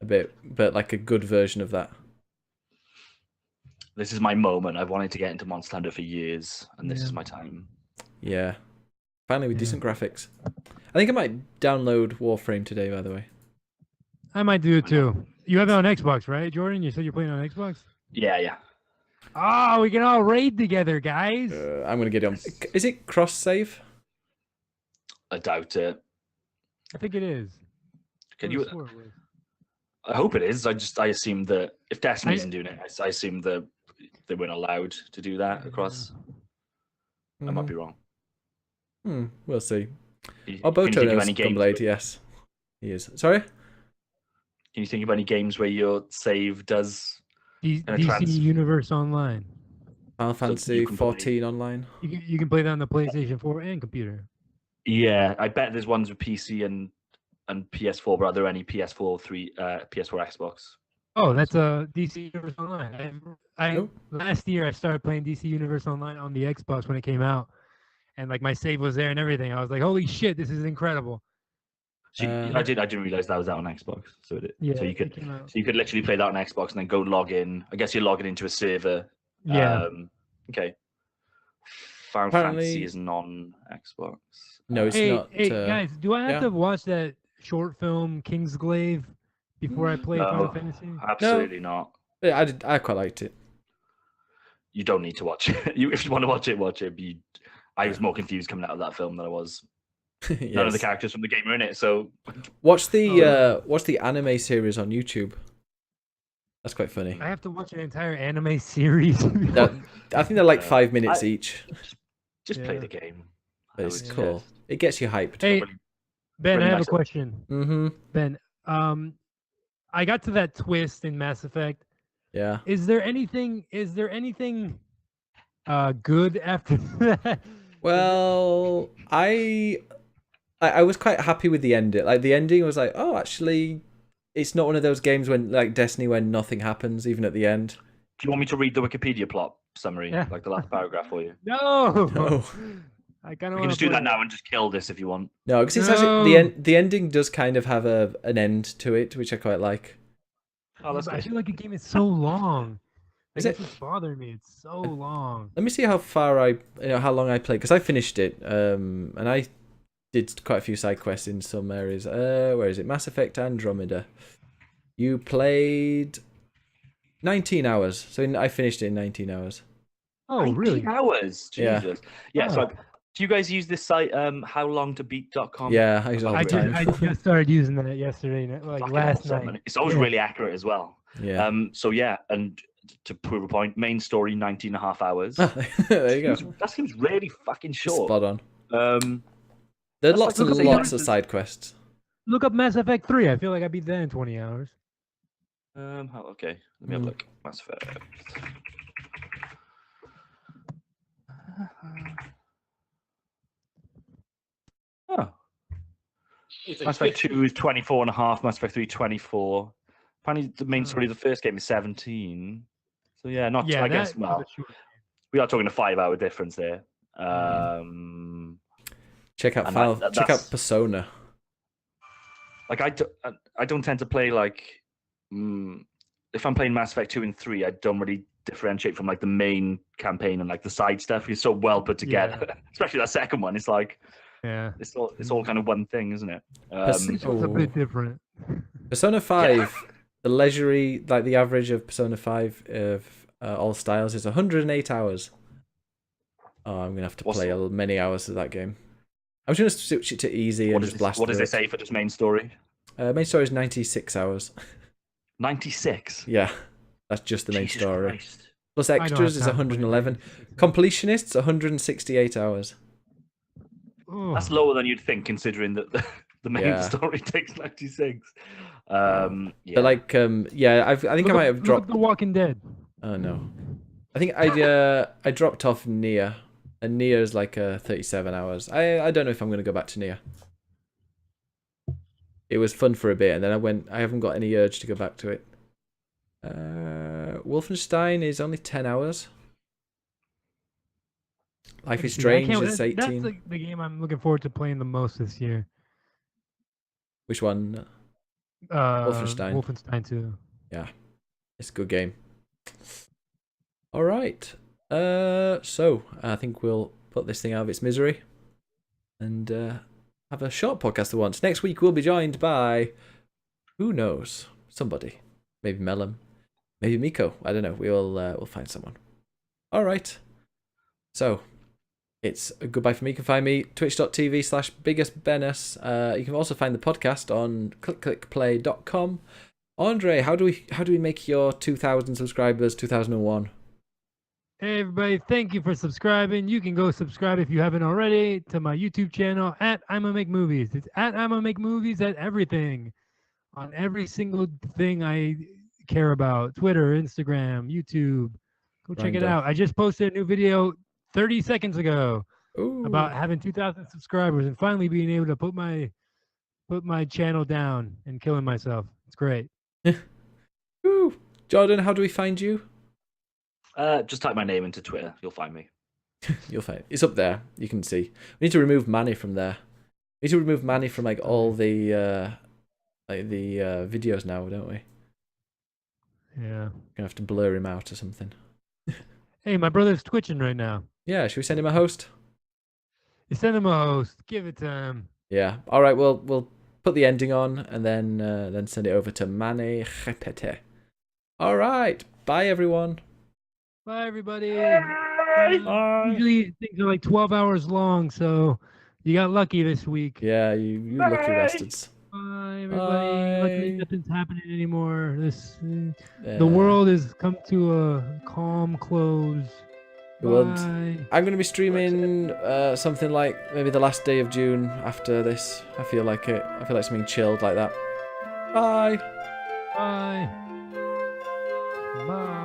a bit, but like a good version of that. This is my moment. I've wanted to get into Monster Hunter for years, and this is my time. Yeah. Finally with decent graphics. I think I might download Warframe today, by the way. I might do it too. You have it on Xbox, right, Jordan? You said you're playing on Xbox? Yeah. Oh, we can all raid together, guys. I'm going to get it on... Is it cross-save? I doubt it. I think it is. Can I you? swore it was. I hope it is. I assume that if Destiny isn't doing it, I assume that they weren't allowed to do that across. I might be wrong. We'll see. Can Boto you think of knows any games? Gunblade, yes. He is. Sorry? Can you think of any games where your save does? DC Universe Online. Final Fantasy you can 14 online. You can play that on the PlayStation 4 and computer. Yeah, I bet there's ones with PC and PS4. But are there any PS4 Xbox? Oh, that's a DC Universe Online. Last year I started playing DC Universe Online on the Xbox when it came out, and like my save was there and everything. I was like, "Holy shit, this is incredible!" So I didn't realize that was out on Xbox. So you could literally play that on Xbox and then go log in. I guess you're logging into a server. Yeah. Okay. Final Fantasy is non Xbox. No, it's not. Hey, guys, do I have to watch that short film Kingsglaive before I play Final Fantasy? Absolutely not. Yeah, I quite liked it. You don't need to watch it. If you want to watch it, watch it. I was more confused coming out of that film than I was. Yes. None of the characters from the game are in it, so watch the anime series on YouTube. That's quite funny. I have to watch an entire anime series. I think they're like 5 minutes each. Just play the game. But it's cool. It gets you hyped. Hey, Ben, really I have nice a question. Mm-hmm. Ben, I got to that twist in Mass Effect. Yeah. Is there anything good after that? Well, I was quite happy with the ending. Like the ending was like, oh, actually, it's not one of those games when like Destiny when nothing happens even at the end. Do you want me to read the Wikipedia plot summary, like the last paragraph for you? No. I kind of. You can just do that now and just kill this if you want. No, because it's actually the ending does kind of have an end to it, which I quite like. Oh, that's I good. feel like the game is so long. Is That's it? what's bothering me. It's so long. Let me see how far how long I played, because I finished it, and I did quite a few side quests in some areas. Where is it? Mass Effect Andromeda. You played 19 hours, so I finished it in 19 hours. Oh, really? 19 hours. Jesus. Yeah. Oh. So, do you guys use this site, howlongtobeat.com? Yeah, I use it all the time. I just started using that yesterday, like Fucking last awesome. night. It's always really accurate as well. Yeah. So yeah, and to prove a point, main story 19 and a half hours. There you go. That seems really fucking short. Spot on. There are That's lots like- and look at lots of side quests. Look up Mass Effect 3. I feel like I beat that in 20 hours. Okay, let me have a look. Mass Effect. Oh. Mass Effect 2 is 24 and a half. Mass Effect 3, 24. Apparently, the main story of the first game is 17. So yeah, I guess, well, we are talking a 5-hour difference there. Check out Persona. Like I don't tend to play like if I'm playing Mass Effect 2 and 3, I don't really differentiate from like the main campaign and like the side stuff. It's so well put together. Especially that second one. It's like it's all kind of one thing, isn't it? It's a bit different. Persona 5, the leisurely, like the average of Persona 5 of all styles is 108 hours. Oh, I'm gonna have to What's play many hours of that game. I was gonna switch it to easy and just blast What does through it say for this main story? Main story is 96 hours. 96. Yeah, that's just the main Jesus story. Christ. Plus I don't have extras is time to play 111. 96 hours. Completionists 168 hours. Ooh. That's lower than you'd think, considering that the main Yeah. story takes 96. But Yeah. like, yeah, I think I might have Look dropped. up The Walking Dead. Oh no, I think I dropped off Nier, and Nier is like 37 hours. I don't know if I'm gonna go back to Nier. It was fun for a bit, and then I haven't got any urge to go back to it. Wolfenstein is only 10 hours. Life is Strange is 18. That's like the game I'm looking forward to playing the most this year. Which one? Wolfenstein. Wolfenstein. Wolfenstein 2. Yeah, it's a good game. All right. So I think we'll put this thing out of its misery and have a short podcast for once. Next week we'll be joined by, who knows, somebody. Maybe Melon, maybe Miko. I don't know. We'll find someone. All right. So it's a goodbye from me. You can find me twitch.tv/BiggusBennus. You can also find the podcast on clickclickplay.com. Andre, how do we make your 2,000 subscribers 2001? Hey everybody, thank you for subscribing. You can go subscribe if you haven't already to my YouTube channel at I'ma Make Movies. It's at I'ma Make Movies at everything. On every single thing I care about. Twitter, Instagram, YouTube. Go check it Grindr. out. I just posted a new video 30 seconds ago Ooh. about having 2,000 subscribers and finally being able to put my channel down and killing myself. It's great. Ooh. Jordan, how do we find you? Just type my name into Twitter. You'll find me. You'll find it. It's up there. You can see. We need to remove Manny from there. We need to remove Manny from like all the videos now, don't we? Yeah. We're gonna have to blur him out or something. Hey, my brother's twitching right now. Yeah, should we send him a host? You send him a host. Give it to him. Yeah. All right. We'll put the ending on and then send it over to Manny Repete. All right. Bye everyone. Bye, everybody. Bye. Usually things are like 12 hours long, so you got lucky this week. Yeah, you lucky bastards. Bye, everybody. Luckily, Bye. nothing's happening anymore. The world has come to a calm close. Well, Bye. I'm going to be streaming something like maybe the last day of June after this. I feel like it. I feel like something chilled like that. Bye. Bye. Bye.